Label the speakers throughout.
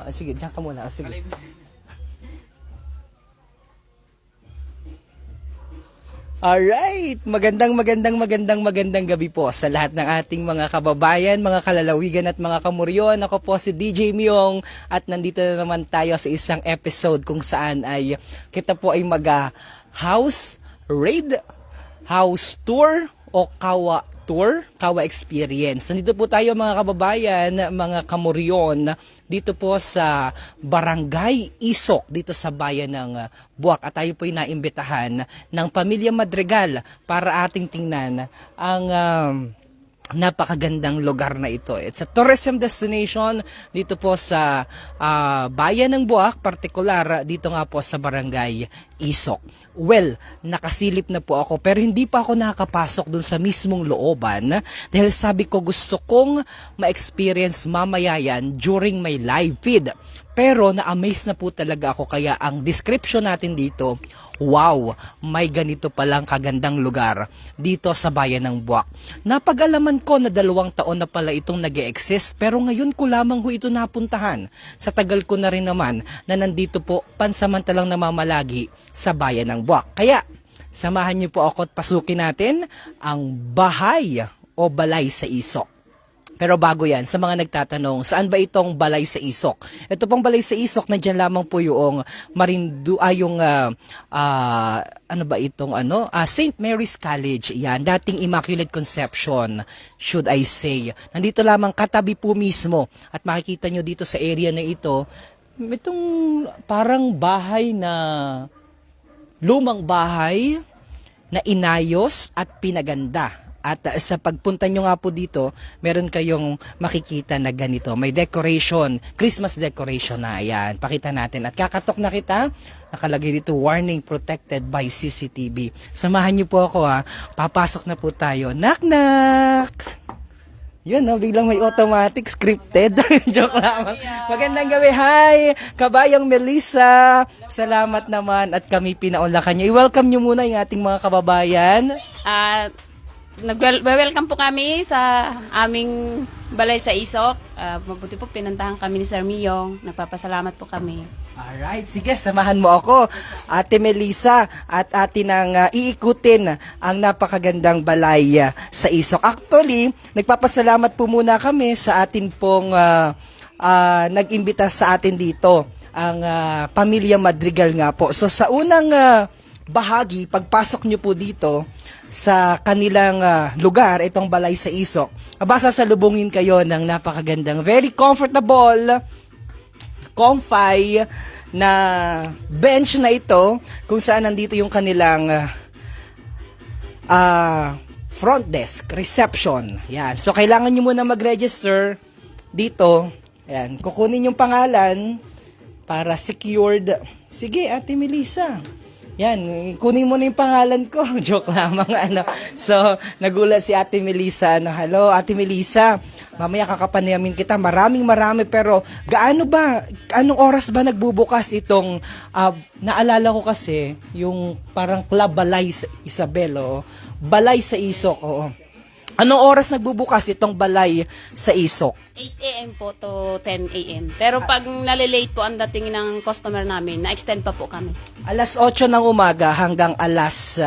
Speaker 1: Sige, diyan ka muna. Sige. Alright, magandang gabi po sa lahat ng ating mga kababayan, mga kalalawigan at mga kamuryon. Ako po si DJ Myong at nandito na naman tayo sa isang episode kung saan ay kita po ay house raid, house tour o kawa tour, kawa experience. Nandito po tayo mga kababayan, mga kamuryon, dito po sa Barangay Isok, dito sa bayan ng Buwak. At tayo po ay naimbitahan ng Pamilya Madrigal para ating tingnan ang napakagandang lugar na ito. It's a tourism destination dito po sa bayan ng Buwak, partikular dito nga po sa Barangay Isok. Well, nakasilip na po ako pero hindi pa ako nakakapasok dun sa mismong looban dahil sabi ko gusto kong ma-experience mamaya yan during my live feed. Pero na-amaze na po talaga ako kaya ang description natin dito, wow, may ganito palang kagandang lugar dito sa bayan ng Buwak. Napag-alaman ko na 2 taon na pala itong nag-e-exist pero ngayon ko lamang ho ito napuntahan. Sa tagal ko na rin naman na nandito po pansamantalang namamalagi sa bayan ng Buwak. Kaya samahan niyo po ako at pasukin natin ang bahay o balay sa Isok. Pero bago yan, sa mga nagtatanong, saan ba itong balay sa Isok? Ito pong balay sa Isok, nandiyan lamang po yung St. Mary's College. Yan, dating Immaculate Conception, should I say. Nandito lamang katabi po mismo. At makikita nyo dito sa area na ito, itong parang bahay na, lumang bahay na inayos at pinaganda. At sa pagpunta nyo nga po dito, meron kayong makikita na ganito. May decoration, Christmas decoration na. Ayan, pakita natin. At kakatok na kita, nakalagay dito, warning protected by CCTV. Samahan nyo po ako ha. Papasok na po tayo. Knock knock! Yun, no? Biglang may automatic, scripted. Joke lamang. Magandang gabi. Hi! Kabayang Melissa. Salamat naman at kami pinaunlakan nyo. I-welcome nyo muna yung ating mga kababayan.
Speaker 2: Nag-welcome po kami sa aming balay sa Isok. Mabuti po pinuntahan kami ni Sir Myong. Nagpapasalamat po kami.
Speaker 1: Alright, sige, samahan mo ako, Ate Melissa, at atin ang iikutin ang napakagandang balay sa Isok. Actually, nagpapasalamat po muna kami sa atin pong nag-imbita sa atin dito, ang Pamilya Madrigal nga po. So sa unang bahagi, pagpasok nyo po dito, sa kanilang lugar, itong balay sa Isok, sasalubungin kayo ng napakagandang, very comfortable, comfy na bench na ito, kung saan nandito yung kanilang front desk, reception. Yan. So, kailangan nyo muna mag-register dito. Yan. Kukunin yung pangalan para secured. Sige, Ate Melissa. Yan, kunin mo na yung pangalan ko. Joke lamang, So, nagulat si Ate Melissa, hello, Ate Melissa, mamaya kakapanayamin kita, marami, pero anong oras ba nagbubukas itong, naalala ko kasi, yung parang Club Balay sa Isabel, Balay sa Isok, oo. Anong oras nagbubukas itong balay sa Isok?
Speaker 2: 8 a.m. po to 10 a.m. Pero pag nalilate po ang dating ng customer namin, na-extend pa po kami.
Speaker 1: Alas 8 ng umaga hanggang alas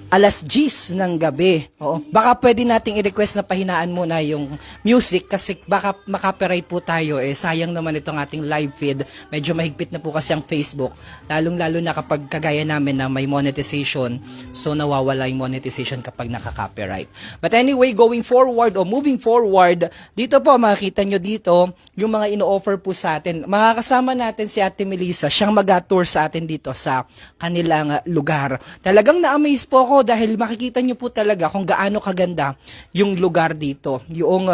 Speaker 1: 10 ng gabi. Oo. Baka pwede nating i-request na pahinaan muna yung music kasi baka makapiright po tayo. Sayang naman itong ating live feed. Medyo mahigpit na po kasi ang Facebook. Lalong-lalo na kapag kagaya namin na may monetization. So nawawala yung monetization kapag nakaka-copyright. But anyway, going forward o moving forward, dito po makikita nyo dito yung mga ino-offer po sa atin. Makakasama natin si Ate Melissa. Siyang mag-tour sa atin dito sa kanilang lugar. Talagang na-amaze po ako dahil makikita nyo po talaga kung gaano kaganda yung lugar dito. Yung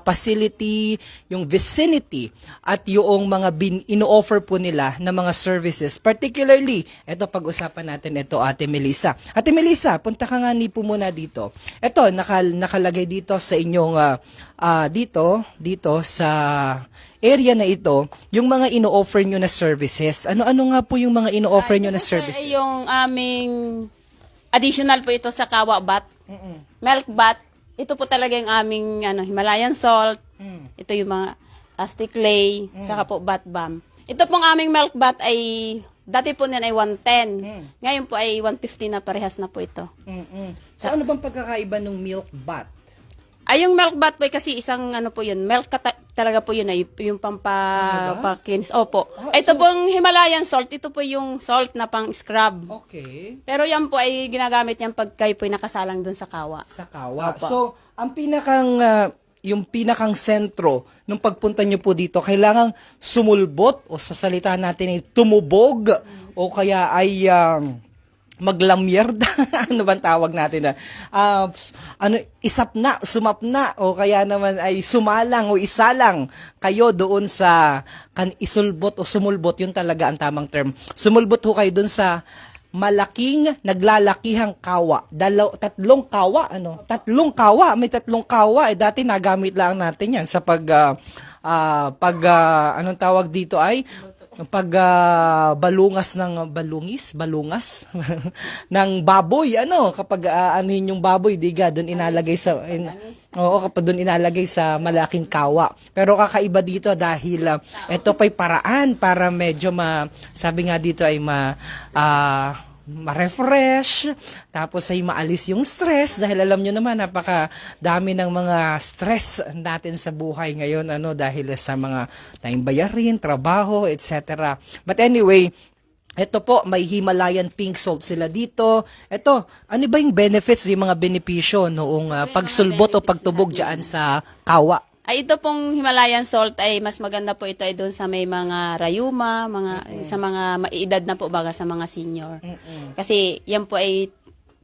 Speaker 1: facility, yung vicinity, at yung mga ino-offer po nila na mga services. Particularly, ito pag-usapan natin ito, Ate Melissa. Ate Melissa, punta ka nga po muna dito. Ito, nakalagay dito sa inyong, dito sa area na ito, yung mga ino-offer nyo na services. Ano-ano nga po yung mga ino-offer nyo na services?
Speaker 2: Yung aming additional po ito sa kawa bat, milk bat. Ito po talaga yung aming Himalayan salt. Ito yung mga Astic Clay, saka po Bat Balm. Ito pong aming milk bat ay, dati po niyan ay 110. Ngayon po ay 150 na, parehas na po ito.
Speaker 1: So ano bang pagkakaiba ng milk bat?
Speaker 2: Ay, yung milk bat po ay kasi isang ano po yun, milk talaga po yun ay yung pampakinis. Opo. Ito pong Himalayan salt, ito po yung salt na pang scrub.
Speaker 1: Okay.
Speaker 2: Pero yan po ay ginagamit yan pag kayo po ay nakasalang dun sa kawa.
Speaker 1: Sa kawa.
Speaker 2: Opo.
Speaker 1: So, ang yung pinakang sentro nung pagpunta nyo po dito, kailangang sumulbot o sa salita natin ay tumubog o kaya ay maglamyerda. Ano bang tawag natin na? Isap na, sumap na o kaya naman ay sumalang o isalang kayo doon sa isulbot o sumulbot, yun talaga ang tamang term. Sumulbot ho kayo doon sa malaking naglalakihang kawa. Tatlong kawa, may tatlong kawa. Dati nagamit lang natin yan sa anong tawag dito ay balungas balungas ng baboy, kapag anuhin yung baboy, diga, doon inalagay kapag doon inalagay sa malaking kawa. Pero kakaiba dito dahil ito pa'y paraan para medyo sabi nga dito ay ma-refresh, tapos ay maalis yung stress dahil alam nyo naman napaka-dami ng mga stress natin sa buhay ngayon dahil sa mga tayong bayarin, trabaho, etc. But anyway, ito po, may Himalayan pink salt sila dito. Ito, ano ba yung benefits, yung mga benepisyo noong pagsulbot o pagtubog dyan sa kawa?
Speaker 2: Ay, ito pong Himalayan salt ay mas maganda po ito ay doon sa may mga rayuma, sa mga maiedad na po baga sa mga senior. Kasi yan po ay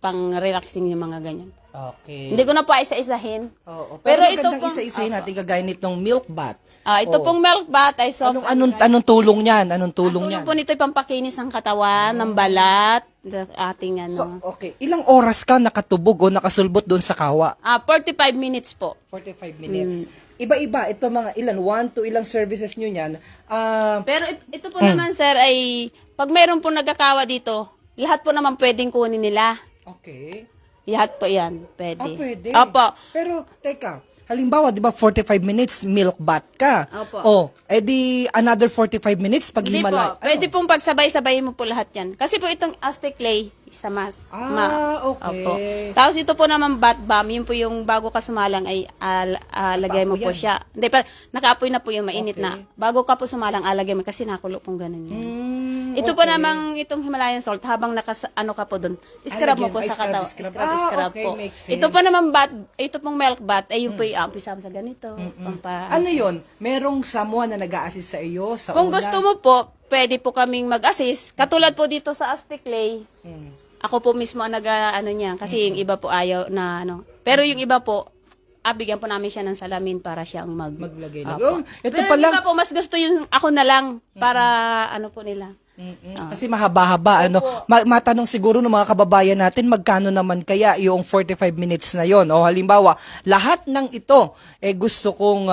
Speaker 2: pang-relaxing yung mga ganyan.
Speaker 1: Okay.
Speaker 2: Hindi ko na po isa-isahin.
Speaker 1: Oo.
Speaker 2: Pero
Speaker 1: Pero
Speaker 2: ito
Speaker 1: magandang
Speaker 2: pong
Speaker 1: isa-isahin natin kagaya nitong milk bath.
Speaker 2: Ito pong milk bath ay soft.
Speaker 1: Anong tulong niyan? Anong tulong niyan?
Speaker 2: Tulong po nito ay pampakinis ng katawan, ng balat, ating
Speaker 1: So, okay. Ilang oras ka nakatubog o nakasulbot doon sa kawa?
Speaker 2: 45 minutes po.
Speaker 1: 45 minutes. Iba-iba. Ito mga ilan? 1 to ilang services nyo yan?
Speaker 2: Pero ito po naman, sir, ay pag mayroon po nagkakawa dito, lahat po naman pwedeng kunin nila.
Speaker 1: Okay.
Speaker 2: Lahat po yan. Pwede.
Speaker 1: Pwede.
Speaker 2: Opo.
Speaker 1: Pero, teka. Halimbawa, di ba 45 minutes milk bath ka?
Speaker 2: Opo.
Speaker 1: Edi another 45 minutes pag
Speaker 2: Hindi po.
Speaker 1: Himalaya.
Speaker 2: Pwede pong pagsabay-sabay mo po lahat yan. Kasi po itong Aztec Clay, isa mas.
Speaker 1: Okay.
Speaker 2: Opo. Tapos ito po naman bat balm, yun po yung bago ka sumalang ay lagay mo po
Speaker 1: yan.
Speaker 2: siya. Hindi pa, nakaapoy na po yung mainit
Speaker 1: Okay.
Speaker 2: na. Bago ka po sumalang, alagay mo kasi nakulo pong ganun yun. Ito
Speaker 1: okay.
Speaker 2: po namang itong Himalayan salt, habang ano ka po doon, scrub mo
Speaker 1: Alagyan,
Speaker 2: po sa katawan.
Speaker 1: scrub.
Speaker 2: Scrub
Speaker 1: Okay,
Speaker 2: po.
Speaker 1: makes sense.
Speaker 2: Ito po naman ito pong milk bath, ay yun po yung umpisa sa ganito.
Speaker 1: Ano yon? Merong someone na nag-a-assist sa iyo sa
Speaker 2: Kung
Speaker 1: una?
Speaker 2: gusto mo po, pwede po kaming mag-assist. Katulad po dito sa Aztec Clay, ako po mismo ang niyan kasi yung iba po ayaw na Pero yung iba po, bigyan po namin siya ng salamin para siyang
Speaker 1: maglagay lang.
Speaker 2: Opo.
Speaker 1: Ito
Speaker 2: Pero
Speaker 1: pa
Speaker 2: yung
Speaker 1: lang.
Speaker 2: iba po, mas gusto yung ako na lang para po nila.
Speaker 1: Kasi mahaba-haba matanong siguro ng mga kababayan natin magkano naman kaya yung 45 minutes na yon. O halimbawa, lahat ng ito gusto kong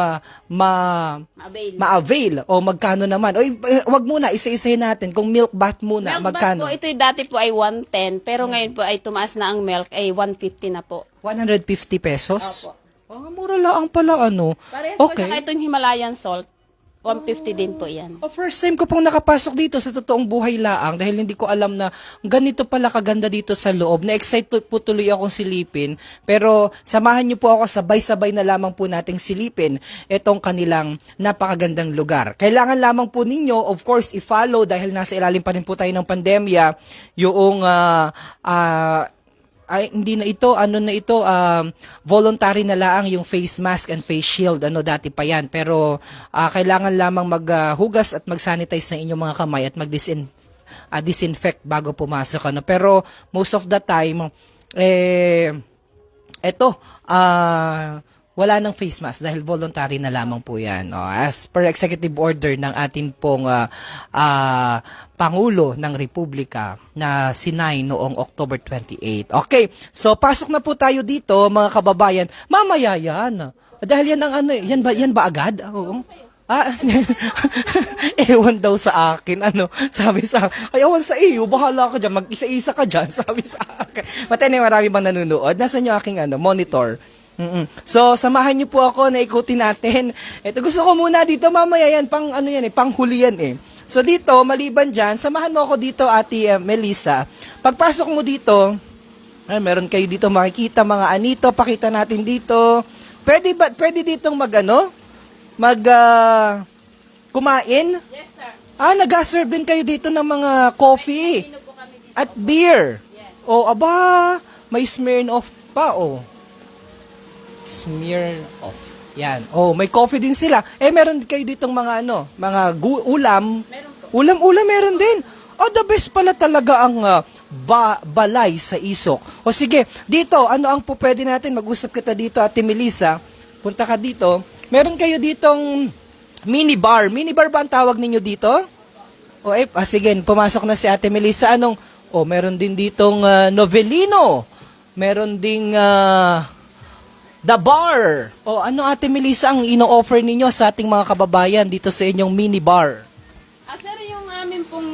Speaker 1: ma-avail o magkano naman. O wag muna isa-isahin natin kung milk bath muna
Speaker 2: Milk
Speaker 1: magkano.
Speaker 2: bath po, ito dati po ay 110, pero ngayon po ay tumaas na ang milk ay 150 na po.
Speaker 1: 150 pesos?
Speaker 2: Opo.
Speaker 1: Mura lang pala
Speaker 2: Parehas po
Speaker 1: Okay.
Speaker 2: saka itong Himalayan salt, 150 din po yan.
Speaker 1: First time ko pong nakapasok dito sa totoong buhay laang dahil hindi ko alam na ganito pala kaganda dito sa loob. Na-excite po tuloy akong silipin. Pero samahan niyo po ako, sabay-sabay na lamang po nating silipin itong kanilang napakagandang lugar. Kailangan lamang po ninyo, of course, i-follow dahil nasa ilalim pa rin po tayo ng pandemya, yung hindi na ito, voluntary na lang yung face mask and face shield, dati pa yan. Pero, kailangan lamang maghugas at mag-sanitize ng inyong mga kamay at mag-disinfect bago pumasok, Pero, most of the time, wala ng face mask dahil voluntary na lamang po yan. As per executive order ng atin pong Pangulo ng Republika na sinay noong October 28. Okay, so pasok na po tayo dito mga kababayan. Mamaya yan. Dahil yan ang yan ba agad? Oo. Ewan daw sa akin, sabi sa akin, ewan sa iyo, bahala ka dyan, mag-isa-isa ka dyan, sabi sa akin. But anyway, marami bang nanonood? Nasaan yung aking monitor? So, samahan niyo po ako na ikutin natin. Ito, gusto ko muna dito, mamaya yan, pang ano yan pang huli yan eh. So, dito, maliban dyan, samahan mo ako dito, Ate Melissa. Pagpasok mo dito, meron kayo dito makikita mga anito, pakita natin dito. Pwede ditong kumain?
Speaker 2: Yes, sir.
Speaker 1: Nag-serve din kayo dito ng mga coffee
Speaker 2: Sino po kami dito?
Speaker 1: at beer.
Speaker 2: Yes.
Speaker 1: Aba, may Smirnoff pa, Smirnoff. Yan. May coffee din sila. Meron kayo ditong mga ulam.
Speaker 2: Meron po.
Speaker 1: Ulam-ulam meron din. The best pala talaga ang balay sa Isok. Sige, dito, ano ang pwede natin? Mag-usap kita dito, Ate Melissa. Punta ka dito. Meron kayo ditong minibar. Minibar ba ang tawag ninyo dito? Sige, pumasok na si Ate Melissa. Meron din ditong Novelino. Meron ding The Bar. Ano, Ate Melissa, ang ino-offer ninyo sa ating mga kababayan dito sa inyong minibar?
Speaker 2: Sir, yung amin pong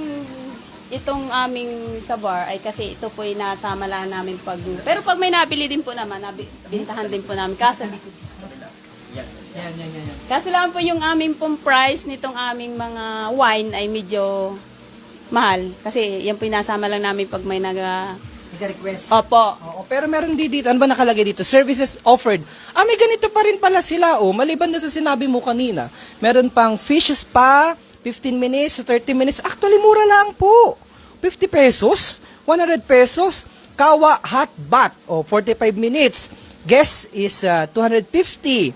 Speaker 2: itong aming sa bar ay kasi ito po ay nasama lang namin pero pag may nabili din po naman, bintahan din po namin. Kasi Kasi lang po yung aming pong price nitong aming mga wine ay medyo mahal. Kasi yan po yung nasama lang namin pag may
Speaker 1: Request.
Speaker 2: Opo.
Speaker 1: Pero meron dito, ano ba nakalagay dito? Services offered. May ganito pa rin pala sila, maliban doon sa sinabi mo kanina. Meron pang fish spa, 15 minutes to 30 minutes. Actually, mura lang po. 50 pesos, 100 pesos. Kawa hot bath, 45 minutes. Guest is 250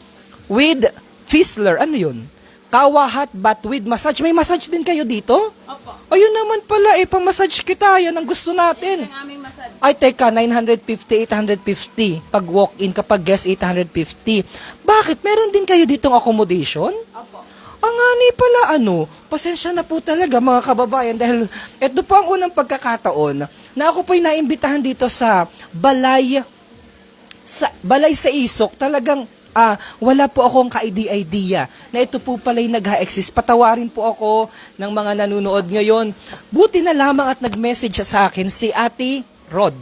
Speaker 1: with Fizzler. Ano yun? Kawa hot bath with massage. May massage din kayo dito?
Speaker 2: Opo.
Speaker 1: Ayun naman pala, pang-massage kita. Yan ang gusto natin.
Speaker 2: Yan ang aming massage.
Speaker 1: Ay, teka, 950, 850. Pag walk-in, kapag guest, 850. Bakit? Meron din kayo ditong accommodation?
Speaker 2: Opo.
Speaker 1: Ang ani pala, pasensya na po talaga mga kababayan dahil ito po ang unang pagkakataon na ako po'y naimbitahan dito sa balay sa Isok. Talagang wala po akong ka-idea na ito po pala'y nag-ha-exist. Patawarin po ako ng mga nanonood ngayon. Buti na lamang at nag-message sa akin si Ate Rod.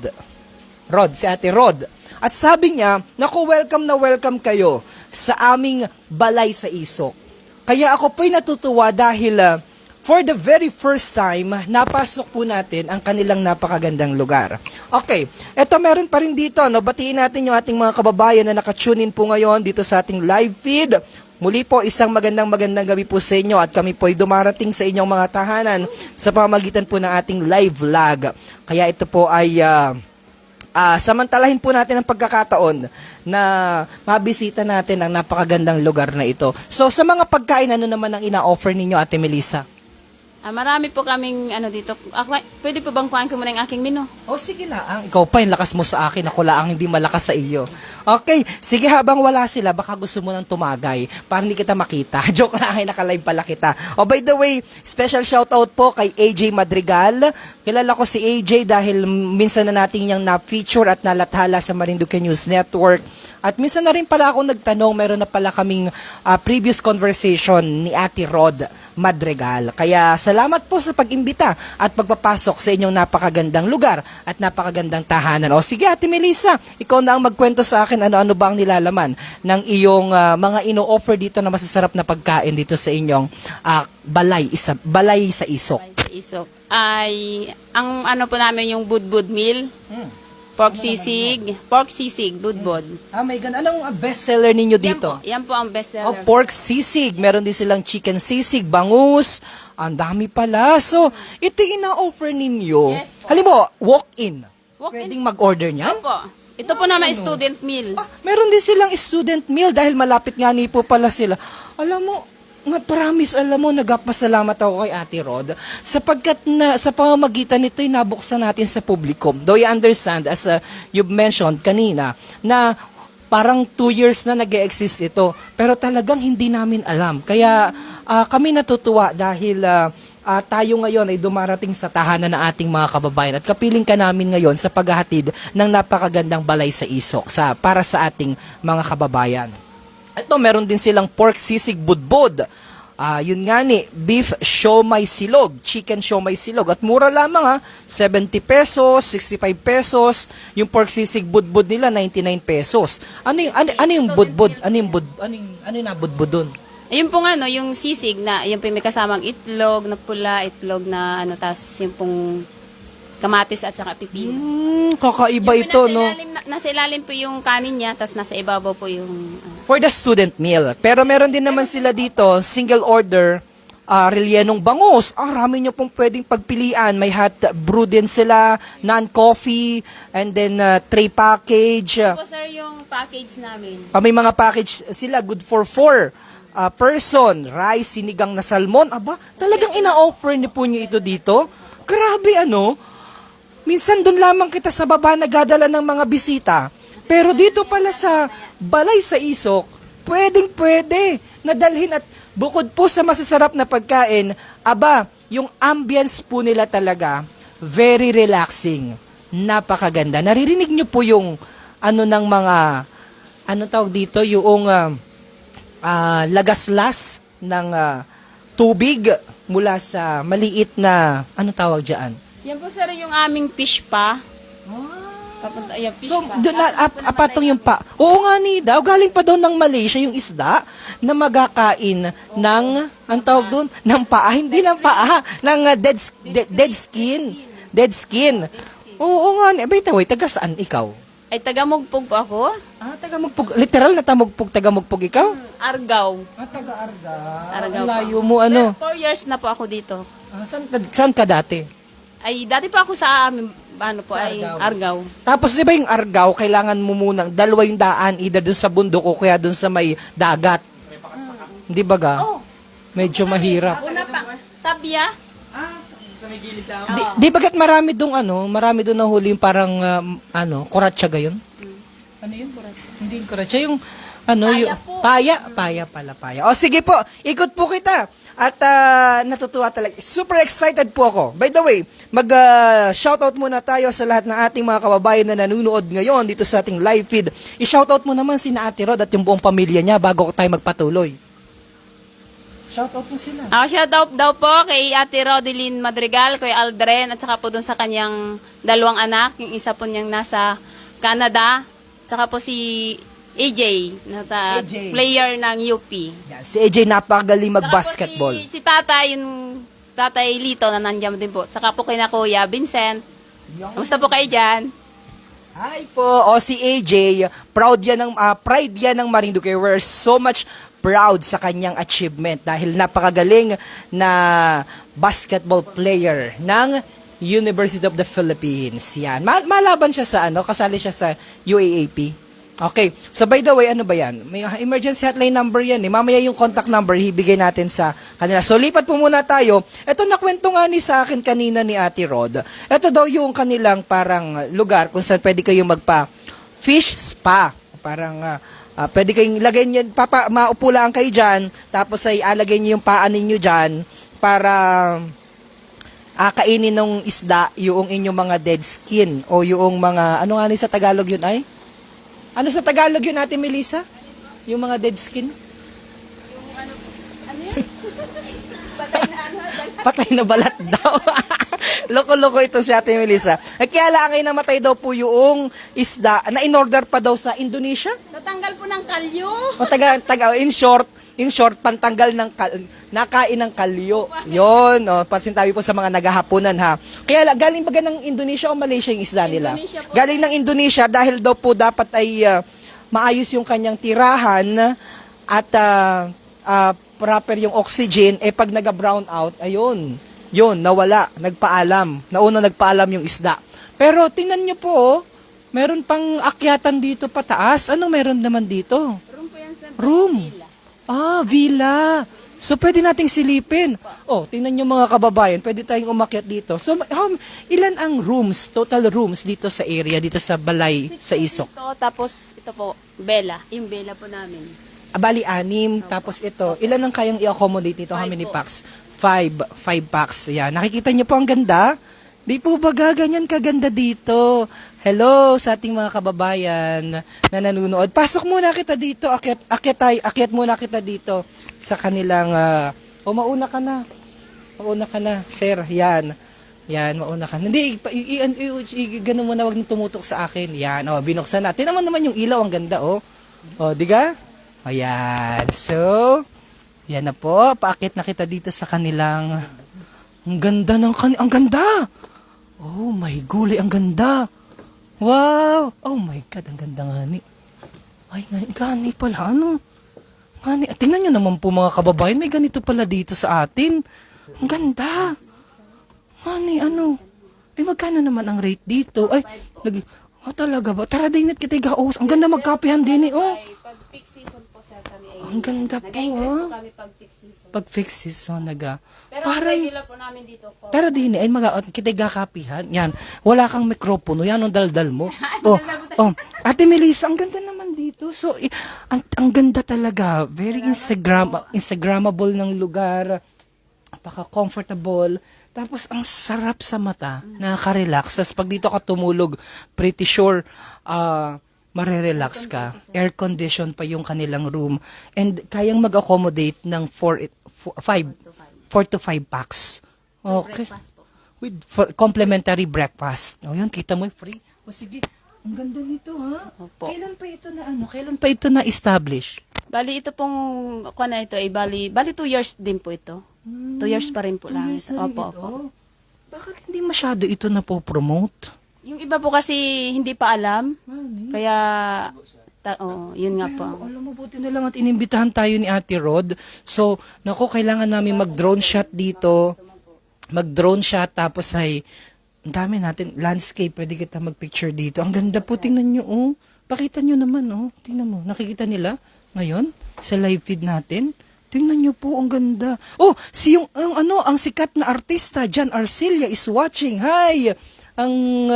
Speaker 1: Si Ate Rod. At sabi niya, naku, welcome na welcome kayo sa aming balay sa Isok. Kaya ako po'y natutuwa dahil for the very first time, napasok po natin ang kanilang napakagandang lugar. Okay, eto meron pa rin dito, batiin natin yung ating mga kababayan na nakatune in po ngayon dito sa ating live feed. Muli po, isang magandang gabi po sa inyo at kami po'y dumarating sa inyong mga tahanan sa pamamagitan po ng ating live vlog. Kaya ito po ay samantalahin po natin ang pagkakataon na mabisita natin ang napakagandang lugar na ito. So, sa mga pagkain, ano naman ang ina-offer ninyo, Ate Melissa?
Speaker 2: Marami po kaming dito. Pwede po bang kuhain ko muna yung aking menu?
Speaker 1: Sige lang. Ikaw pa, yung lakas mo sa akin. Ako lang ang hindi malakas sa iyo. Okay. Sige, habang wala sila, baka gusto mo nang tumagay para hindi kita makita. Joke lang, naka-live pala kita. By the way, special shoutout po kay AJ Madrigal. Kilala ko si AJ dahil minsan na natin niyang na-feature at nalathala sa Marinduque News Network. At minsan na rin pala ako nagtanong, meron na pala kaming previous conversation ni Ate Rod Madrigal. Kaya salamat po sa pag-imbita at pagpapasok sa inyong napakagandang lugar at napakagandang tahanan. Sige, Ate Melissa, ikaw na ang magkwento sa akin ano-ano ba ang nilalaman ng iyong mga ino-offer dito na masasarap na pagkain dito sa inyong balay sa Isok.
Speaker 2: Sa Isok. Ay, ang po namin yung budbud meal. Pork sisig, budbud.
Speaker 1: May ganun. Anong bestseller ninyo dito?
Speaker 2: Yan po ang bestseller.
Speaker 1: Pork sisig. Meron din silang chicken sisig, bangus. Ang dami pala. So, ito ina-offer ninyo.
Speaker 2: Yes po.
Speaker 1: Halimbawa, walk-in.
Speaker 2: Walk-in.
Speaker 1: Pwedeng mag-order niyan?
Speaker 2: Opo. Ito po naman student meal.
Speaker 1: Meron din silang student meal dahil malapit nga ni po pala sila. Alam mo, nga promise, nagpasalamat ako kay Ate Rod sapagkat sa pamamagitan nito'y nabuksan natin sa publiko. Though I understand, as you've mentioned kanina, na parang 2 years na nag-e-exist ito. Pero talagang hindi namin alam. Kaya kami natutuwa dahil tayo ngayon ay dumarating sa tahanan ng ating mga kababayan at kapiling ka namin ngayon sa paghahatid ng napakagandang balay sa Isok para sa ating mga kababayan. Ito, meron din silang pork sisig budbud. Yun nga ni, beef siomai silog, chicken siomai silog. At mura lamang 70 pesos, 65 pesos. Yung pork sisig budbud nila, 99 pesos. Ano yung budbud? Ano yung nabudbud dun?
Speaker 2: Ayun pong yung sisig na, yung po may kasamang itlog na pula, itlog na tas yung pong kamatis at saka pipino.
Speaker 1: Kakaiba
Speaker 2: Yung
Speaker 1: ito,
Speaker 2: nasa
Speaker 1: no?
Speaker 2: nasa ilalim po yung kanin niya, tas nasa ibabaw po yung...
Speaker 1: For the student meal. Pero meron din naman sila dito, single order, rellenong bangus. Rami nyo pong pwedeng pagpilian. May hot brew din sila, non-coffee, and then tray package.
Speaker 2: po sir yung package namin.
Speaker 1: May mga package sila, good for 4 person. Rice, sinigang na salmon. Talagang ina-offer niyo po nyo ito dito. Grabe, minsan doon lamang kita sa baba nagadala ng mga bisita. Pero dito pala sa Balay sa Isok, pwedeng-pwede nadalhin at bukod po sa masasarap na pagkain, yung ambience po nila talaga, very relaxing. Napakaganda. Naririnig nyo po yung ng mga, tawag dito, yung lagaslas ng tubig mula sa maliit na, tawag dyan?
Speaker 2: Yan po sir yung aming fish pa. Papunta, fish
Speaker 1: So,
Speaker 2: pa.
Speaker 1: doon apatong yung pa. Oo nga ni daw, galing pa daw ng Malaysia yung isda na magkakain ng, ang tawag doon, ng paa, hindi ng paa, ng dead skin. Dead skin. Oo nga ni, wait, taga saan ikaw?
Speaker 2: Ay, taga-Mugpog po ako.
Speaker 1: Taga-Mugpog, literal na taga-Mugpog ikaw?
Speaker 2: Argao.
Speaker 1: Taga-Argao.
Speaker 2: Argao
Speaker 1: Ang
Speaker 2: po.
Speaker 1: layo mo,
Speaker 2: 4 years na po ako dito.
Speaker 1: Saan ka dati?
Speaker 2: Ay, dati pa ako sa amin,
Speaker 1: Sa
Speaker 2: ay
Speaker 1: Argao.
Speaker 2: Argao.
Speaker 1: Tapos di ba yung Argao, kailangan mo munang dalawa yung daan, either dun sa bundok o kaya dun sa may dagat. Di ba ga?
Speaker 2: Oh.
Speaker 1: Medyo mahirap.
Speaker 2: Una pa, Tabya.
Speaker 1: Di bagat marami dong marami dong nahuli yung parang kuratsa gayon? Ano yun? Hindi yung kuratsa, yung yung
Speaker 2: po.
Speaker 1: paya pala. O sige po, ikot po kita. At natutuwa talaga. Super excited po ako. By the way, mag-shoutout muna tayo sa lahat ng ating mga kababayan na nanonood ngayon dito sa ating live feed. I-shoutout mo naman si Ate Rod at yung buong pamilya niya bago tayo magpatuloy. Shoutout mo sila.
Speaker 2: Shoutout daw po kay Ate Rodeline Madrigal, kay Aldren, at saka po dun sa kanyang 2 anak. Yung isa po niyang nasa Canada. Saka po si AJ,
Speaker 1: AJ.
Speaker 2: player ng UP.
Speaker 1: Yan, si AJ napakagaling mag-basketball.
Speaker 2: Saka po si Tatay, yung Tatay Lito na nandiyan din po. Saka po kay na Kuya Vincent. Kamusta po kayo dyan?
Speaker 1: Hi po. O si AJ, pride yan ng Marinduque. We're so much proud sa kanyang achievement dahil napakagaling na basketball player ng University of the Philippines. Yan. Malaban siya sa kasali siya sa UAAP. Okay. So by the way, ano ba yan? May emergency hotline number yan. Mamaya yung contact number, ibigay natin sa kanila. So lipat po muna tayo. Ito nakwento nga ni sa akin kanina ni Ate Rod. Ito daw yung kanilang parang lugar kung saan pwede kayong magpa-fish spa. Parang pwede kayong lagay niyo, maupo lang kayo dyan, tapos ay alagay niyo yung paa ninyo dyan para kainin ng isda yung inyong mga dead skin o yung mga, ano nga ni sa Tagalog yun ay? Ano sa Tagalog yun, Ate Melissa? Yung mga dead skin?
Speaker 2: Ano yun?
Speaker 1: Patay na balat daw. Loko-loko ito si Ate Melissa. Kaya lang ay namatay daw po yung isda na in-order pa daw sa Indonesia.
Speaker 2: Natanggal po ng kalyo.
Speaker 1: O in short, pantanggal ng nakain ng kalyo. Yun, pasintabi po sa mga naghahaponan ha. Kaya galing baga ng Indonesia o Malaysia yung isda nila?
Speaker 2: Indonesia po.
Speaker 1: Galing ng Indonesia dahil daw po dapat ay maayos yung kanyang tirahan at proper yung oxygen, pag naga-brown out, ayun, nawala, nagpaalam. Nauna nagpaalam yung isda. Pero tingnan nyo po, meron pang akyatan dito pataas. Ano meron naman dito?
Speaker 2: Room po yan sa
Speaker 1: Room.
Speaker 2: villa.
Speaker 1: Villa. So, pwede nating silipin. Tingnan nyo mga kababayan, pwede tayong umakyat dito. So, ilan ang rooms, total rooms dito sa area, dito sa Balay, sa Isok?
Speaker 2: Ito, tapos ito po, Bella. Yung Bella po namin.
Speaker 1: Bali, 6. Tapos ito, ilan ang kayang i-accommodate dito? How
Speaker 2: 5
Speaker 1: many
Speaker 2: po.
Speaker 1: packs? 5 packs. Yan. Nakikita nyo po ang ganda? Di po ba ganyan kaganda dito? Hello sa ating mga kababayan na nanonood. Pasok muna kita dito. Akyat muna kita dito sa kanilang O, mauna ka na. Mauna ka na, sir. Yan. Yan, mauna ka. Hindi, ganun mo na, wag nang tumutok sa akin. Yan, o, binuksan natin. Tingnan mo naman yung ilaw, ang ganda, o. O, diga? Ayan. So, yan na po. Paakit na kita dito sa kanilang... Ang ganda ng ang ganda! Oh my gulay, ang ganda! Wow! Oh my God, ang ganda nga ni. Ay, gani pala, ano? Gani, tingnan nyo naman po mga kababayan, may ganito pala dito sa atin. Ang ganda! Gani, ano? Ay, magkano naman ang rate dito? Ay, talaga ba? Tara din at kita gaos. Ang ganda magkapihan din eh, oh.
Speaker 2: Pag peak season po sir kami ay
Speaker 1: Ang ganda po,
Speaker 2: nag-increase po
Speaker 1: ah.
Speaker 2: kami pag peak season.
Speaker 1: Pag fixed season,
Speaker 2: Pero ang regular po namin dito po.
Speaker 1: Pero din ay kita gakapihan. Yan. Wala kang mikropono. Yan ang daldal mo. oh, Ate Melissa, ang ganda naman dito. So, ang ganda talaga. Very Instagrammable ng lugar. Napaka-comfortable. Tapos, ang sarap sa mata. Nakaka-relax. Tapos, pag dito ka tumulog, pretty sure, marerelax ka. Air condition pa yung kanilang room. And kayang mag-accommodate ng 4 to 5 packs. Okay.
Speaker 2: Breakfast po.
Speaker 1: With complimentary breakfast. O yun, kita mo, free. O sige, ang ganda nito ha.
Speaker 2: Opo.
Speaker 1: Kailan pa ito na-establish?
Speaker 2: Bali ito pong kuan na ito ay bali 2 years din po ito. 2 years pa rin po lang.
Speaker 1: Yes, na rin
Speaker 2: Opo,
Speaker 1: ito.
Speaker 2: opo.
Speaker 1: Bakit hindi masyado ito na po-promote?
Speaker 2: Yung iba po kasi hindi pa alam.
Speaker 1: Mani?
Speaker 2: Kaya yun nga po.
Speaker 1: Alam mo, buti na lang at inimbitahan tayo ni Ate Rod. So, nako, kailangan namin mag-drone shot dito. Mag-drone shot, tapos ay, ang dami natin, landscape, pwede kita mag-picture dito. Ang ganda po, tingnan nyo, oh. Pakita nyo naman, oh. Tingnan mo, nakikita nila ngayon sa live feed natin. Tingnan nyo po, ang ganda. Oh, ang sikat na artista, John Arcilla is watching. Hi! Ang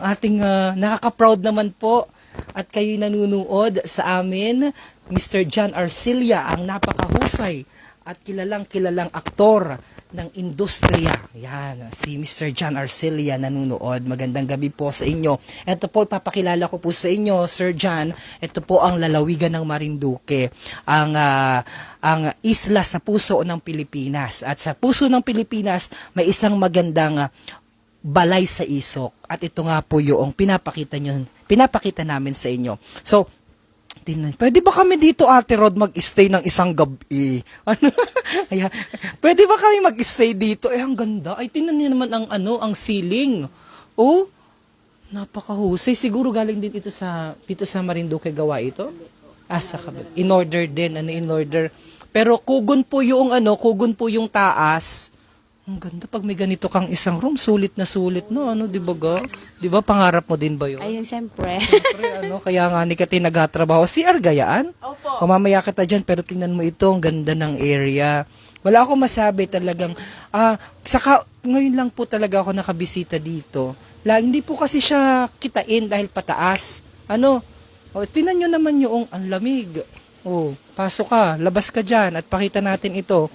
Speaker 1: ating nakaka-proud naman po at kayo nanunood sa amin, Mr. John Arcilla, ang napakahusay at kilalang aktor ng industriya. Yan, si Mr. John Arcilla nanunood. Magandang gabi po sa inyo. Ito po, papakilala ko po sa inyo, Sir John. Ito po ang lalawigan ng Marinduque. Ang isla sa puso ng Pilipinas. At sa puso ng Pilipinas, may isang magandang balay sa isok. At ito nga po yung pinapakita namin sa inyo. So, pwede ba kami dito, Ate Rod, mag-stay ng isang gabi? Ano? Ayan. Pwede ba kami mag-stay dito? Ang ganda. Ay, tingnan niyo naman ang ceiling. Oh, napakahusay. Siguro galing din dito sa Marinduque gawa ito. Sa kabila. In order din, in order. Pero kugon po yung taas. Ang ganda pag may ganito kang isang room, sulit na sulit, no? Di ba ga? Di ba pangarap mo din ba yun?
Speaker 2: Ayun, siyempre.
Speaker 1: Siyempre, kaya nga ni Kati nagatrabaho. CR gayaan?
Speaker 2: Opo.
Speaker 1: O mamaya kita dyan, pero tingnan mo ito, ang ganda ng area. Wala akong masabi talagang, saka ngayon lang po talaga ako nakabisita dito. Hindi po kasi siya kitain dahil pataas. Tingnan nyo naman yung ang lamig. Pasok ka, labas ka dyan at pakita natin ito.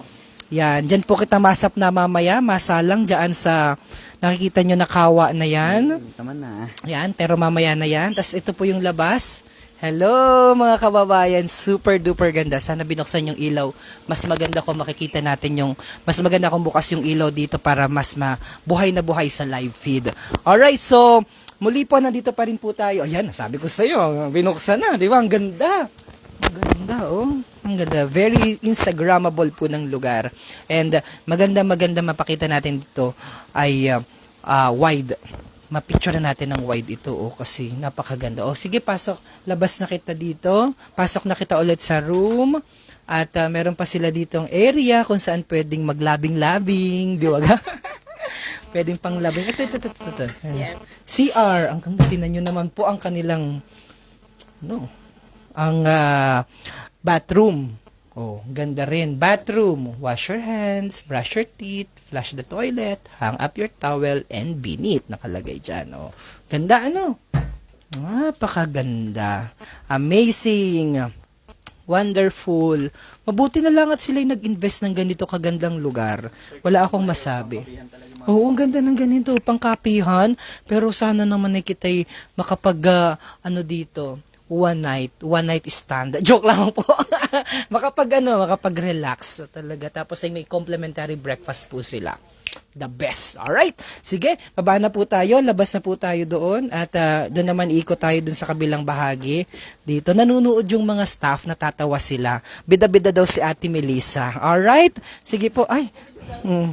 Speaker 1: Yan, dyan po kita masap na mamaya, masalang dyan sa, nakikita nyo na kawa na yan.
Speaker 3: Tama na.
Speaker 1: Yan, pero mamaya na yan. Tapos ito po yung labas. Hello mga kababayan, super duper ganda. Sana binuksan yung ilaw. Mas maganda kung makikita natin mas maganda kung bukas yung ilaw dito para mas buhay na buhay sa live feed. Alright, so muli po nandito pa rin po tayo. Ayan, sabi ko sa iyo, binuksan na, di ba? Ang ganda. Ang ganda, oh. Ang ganda. Very Instagrammable po ng lugar. And maganda mapakita natin dito ay wide. Ma-picture na natin ng wide ito, kasi napakaganda. Sige, pasok. Labas na kita dito. Pasok na kita ulit sa room. At meron pa sila ditong area kung saan pwedeng maglabing-labing. Di ba? Pwedeng pang labing. Ito. CR. Ang tinan nyo naman po ang kanilang ang bathroom. Ganda rin. Bathroom. Wash your hands, brush your teeth, flush the toilet, hang up your towel, and be neat. Nakalagay dyan. Ganda, Napakaganda. Amazing. Wonderful. Mabuti na lang at sila'y nag-invest ng ganito kagandang lugar. Wala akong masabi. Ang ganda ng ganito. Pangkapihan. Pero sana naman ay kita'y makapag, dito. one night stand. Joke lang po. Makapag-relax talaga. Tapos ay may complimentary breakfast po sila. The best. Alright. Sige, baba na po tayo. Labas na po tayo doon. At doon naman ikot tayo doon sa kabilang bahagi. Dito, nanunood yung mga staff, natatawa sila. Bida-bida daw si Ate Melissa. Alright. Sige po.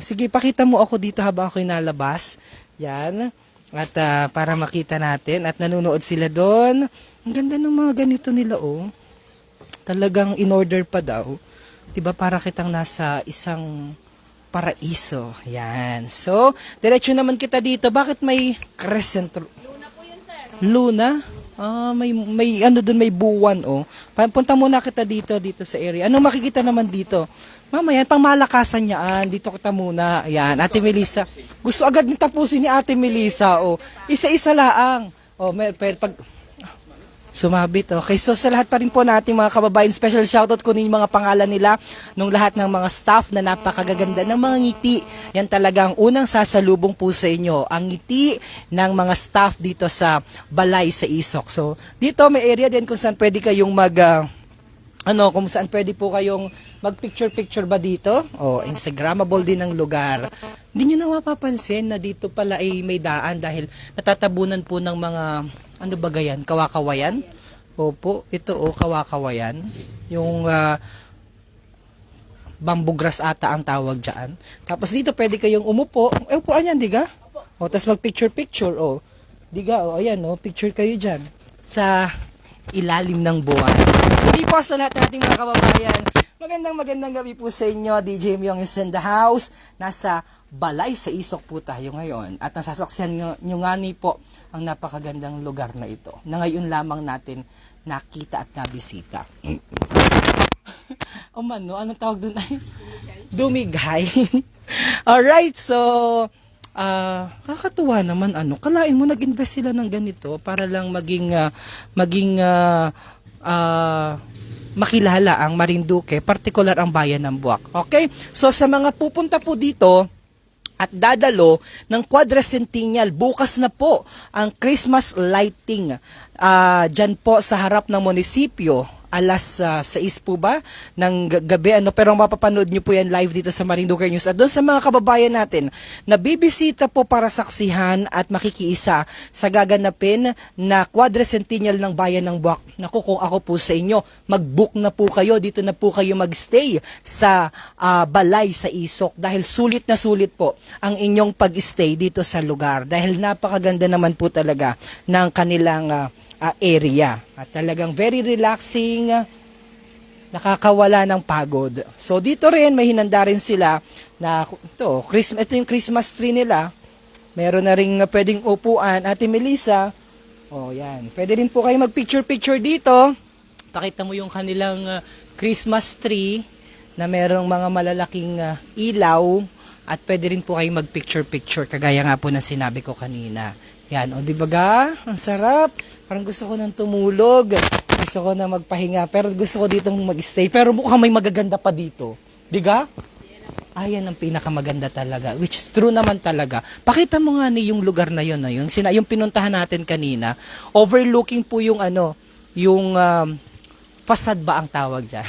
Speaker 1: Sige, pakita mo ako dito habang ako'y nalabas. Yan. At para makita natin. At nanunood sila doon. Ang ganda ng mga ganito nila, oh. Talagang in-order pa daw. Diba, para kitang nasa isang paraiso. Yan. So, diretso naman kita dito. Bakit may crescent?
Speaker 2: Luna po yun, sir.
Speaker 1: Luna? May ano doon, may buwan, oh. Punta muna kita dito sa area. Anong makikita naman dito? Mamaya, pang malakasan niyaan. Dito kita muna. Ayan, Ate Melissa. Gusto agad ni tapusin ni Ate Melissa, oh. Isa-isa laang. Oh, pag sumabit. Okay, so sa lahat pa rin po nating mga kababayan, special shoutout ko yung mga pangalan nila nung lahat ng mga staff na napakagaganda ng mga ngiti. Yan talagang unang sasalubong po sa inyo, ang ngiti ng mga staff dito sa Balay sa Isok. So, dito may area din kung saan pwede kayong kung saan pwede po kayong mag-picture-picture ba dito? Instagrammable din ang lugar. Hindi nyo na mapapansin na dito pala ay may daan dahil natatabunan po ng mga ano ba gayan? Kawakawayan? Opo, ito kawakawayan. Yung bamboo grass ata ang tawag dyan. Tapos dito pwede kayong umupo. Upuan yan, diga? Tapos mag-picture-picture, Diga, ayan, picture kayo dyan. Sa ilalim ng buwan. Hindi po sa lahat nating mga kababayan. Magandang gabi po sa inyo. DJ Myong is in the house. Nasa Balay sa Isok po tayo ngayon. At nasasaksihan nyo nga ni po ang napakagandang lugar na ito. Na ngayon lamang natin nakita at nabisita. Anong tawag doon ay? Dumighay. Alright, so kakatuwa naman kalain mo nag-invest sila ng ganito para lang maging makilala ang Marinduque, particular ang bayan ng Buwak. Okay? So sa mga pupunta po dito at dadalo ng Quadricentennial, bukas na po ang Christmas lighting dyan po sa harap ng munisipyo. Alas 6 po ba ng gabi, pero mapapanood nyo po yan live dito sa Marinduque News. At doon sa mga kababayan natin na bibisita po para saksihan at makikiisa sa gaganapin na Quadricentennial ng bayan ng Buwak. Naku, kung ako po sa inyo, mag-book na po kayo, dito na po kayo magstay sa Balay sa Isok dahil sulit na sulit po ang inyong pag-stay dito sa lugar dahil napakaganda naman po talaga ng kanilang area. At talagang very relaxing, nakakawala ng pagod. So dito rin may hinanda rin sila na ito yung Christmas tree nila. Meron na ring pwedeng upuan. Ate Melissa, yan. Pwede rin po kayo mag-picture dito. Pakita mo yung kanilang Christmas tree na merong mga malalaking ilaw at pwede rin po kayo mag-picture kagaya nga po na sinabi ko kanina. Yan, di ba ga? Ang sarap. Parang gusto ko nang tumulog. Gusto ko na magpahinga. Pero gusto ko ditong mag-stay. Pero mukhang may magaganda pa dito. Di ga? Ayan ang pinakamaganda talaga. Which is true naman talaga. Pakita mo nga yung lugar na yun. Yung pinuntahan natin kanina. Overlooking po yung yung facade ba ang tawag dyan?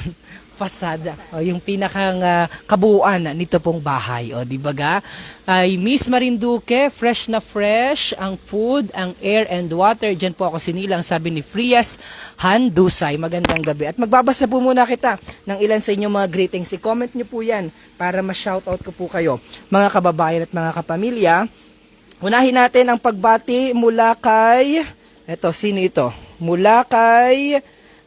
Speaker 1: Fasada, yung pinakang kabuuan nito pong bahay, di ba ga? Ay Miss Marinduque, fresh na fresh ang food, ang air and water. Diyan po ako sinilang, sabi ni Frias Handusay. Magandang gabi. At magbabasa po muna kita ng ilan sa inyong mga greetings. I-comment nyo po yan para ma-shoutout ko po kayo, mga kababayan at mga kapamilya. Unahin natin ang pagbati mula kay, sino ito? Mula kay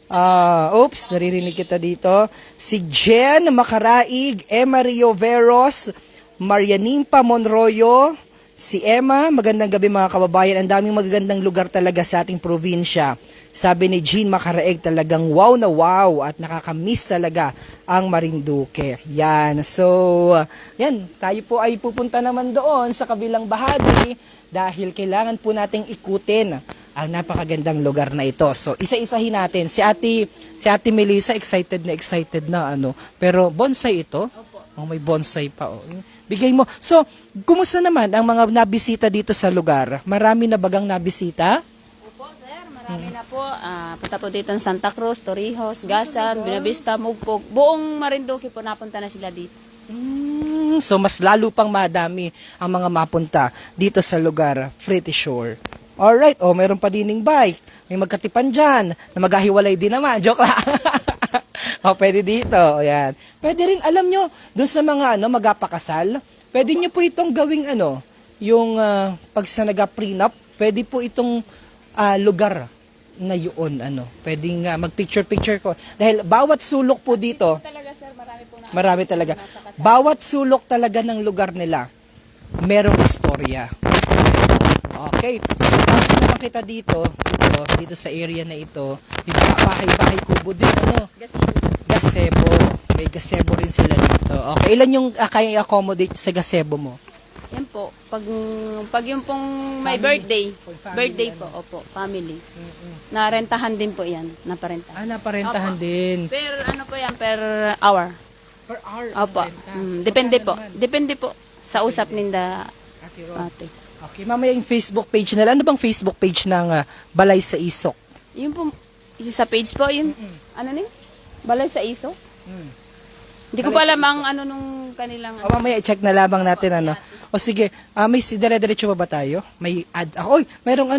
Speaker 1: naririnig kita dito. Si Jen Macaraig, Emma Rio Veros, Marianimpa Monroyo, si Emma, magandang gabi mga kababayan. Ang daming magagandang lugar talaga sa ating probinsya. Sabi ni Jean Macaraig, talagang wow na wow at nakakamiss talaga ang Marinduque. Yan. So, yan. Tayo po ay pupunta naman doon sa kabilang bahagi dahil kailangan po nating ikutin ang napakagandang lugar na ito. So, isa-isahin natin. Si Ate Melissa, excited na Pero bonsai ito? May bonsai pa. Bigay mo. So, kumusta naman ang mga nabisita dito sa lugar? Marami na bagang nabisita?
Speaker 2: Opo, sir. Marami na po. Punta po dito ng Santa Cruz, Torrijos, Gasan, Buenavista, Mugpog. Buong Marinduque po napunta na sila dito.
Speaker 1: So mas lalo pang madami ang mga mapunta dito sa lugar, Pretty Shore. Alright, meron pa dining bike. May magkatipan dyan na maghahiwalay din naman. Joke lang. Pwede dito. Ayan. Pwede rin, alam nyo, dun sa mga magapakasal, pwede nyo po itong gawing yung pag sa naga-prenup, pwede po itong lugar na yun, pwedeng mag-picture-picture ko. Dahil bawat sulok po dito,
Speaker 2: Talaga sir, marami po na.
Speaker 1: marami talaga. Bawat sulok talaga ng lugar nila, merong istorya. Okay. So, pasok naman kita dito sa area na ito, yung bahay-bahay kubo din, gazebo. May gazebo rin sila dito. Okay, ilan yung kaya i-accommodate sa gazebo mo?
Speaker 2: Yan po. Pag yung pong may birthday. Birthday po, opo, family. Narentahan din po yan. Naparentahan.
Speaker 1: Naparentahan din.
Speaker 2: Per ano po yan, per hour.
Speaker 1: Per hour.
Speaker 2: Opo. Depende po. Depende po sa usap ninda ate.
Speaker 1: Okay, mamaya yung Facebook page nila. Ano bang Facebook page ng Balay sa Isok?
Speaker 2: Yung po, yung sa page po, yung, ano ni? Balay sa iso? Hindi ko pa alam ang ano nung kanilang,
Speaker 1: Mamaya i-check na labang natin, O sige, may dire-diretso ba tayo? May ad. Oy, merong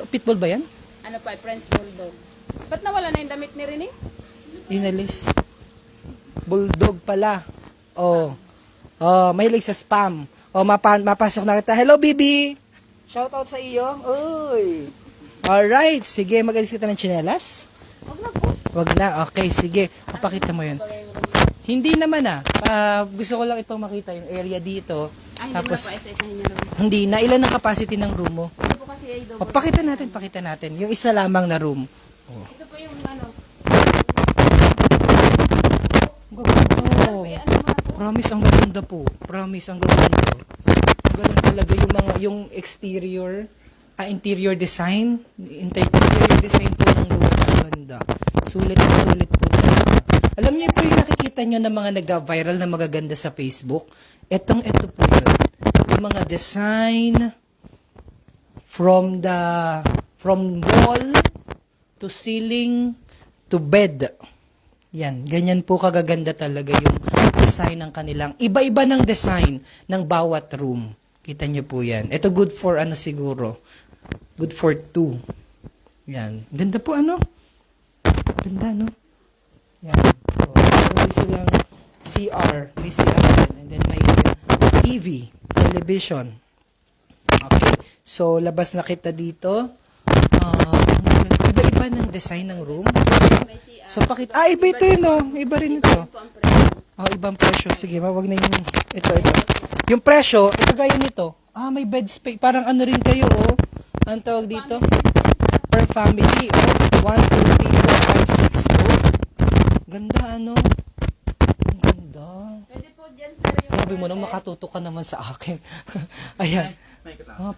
Speaker 1: pitbull ba yan?
Speaker 2: ano pa, Prince Bulldog. Ba't nawala na yung damit ni Rene?
Speaker 1: Inalis. Bulldog pala. Mahilig sa spam. Mapasok na kita. Hello, Bibi! Shoutout sa iyo. Uy! Alright, sige, mag-alis kita ng tsinelas?
Speaker 2: Huwag na po.
Speaker 1: Wag na, okay, sige. Papakita mo yun. Hindi naman gusto ko lang itong makita yung area dito.
Speaker 2: Tapos, hindi na po isa-isahin niya rin.
Speaker 1: Hindi na, ilan ang capacity ng room mo?
Speaker 2: Ito po kasi ay double.
Speaker 1: Pakita natin. Yung isa lamang na room.
Speaker 2: Ito po yung ano.
Speaker 1: Promise, ang gaganda po. Promise, ang gaganda. Galing talaga yung exterior, interior design. Interior design po ng lugar. Ang ganda. Sulit po talaga. Alam niyo po yung nakikita niyo ng mga nag-viral na magaganda sa Facebook? Ito po yun. Yung mga design from wall to ceiling to bed. Yan, ganyan po kagaganda talaga yung design ng kanilang. Iba-iba ng design ng bawat room. Kita niyo po yan. Ito good for siguro. Good for 2. Yan. Ganda po Ganda Yan. Meron silang CR. May CR din. And then may TV. Television. Okay. So, labas na kita dito. Iba-iba ng design ng room. So, iba ito rin, Iba rin ito. Ibang presyo. Sige, wag na yung, ito. Yung presyo, ito gaya nito. May bed space. Parang rin kayo, Anong tawag dito? Per family, 1, 2, 3, 4, 5, 6, Ganda, Ang ganda.
Speaker 2: Pwede po dyan sir yung
Speaker 1: Sabi mo nang makatuto ka naman sa akin. Ayan.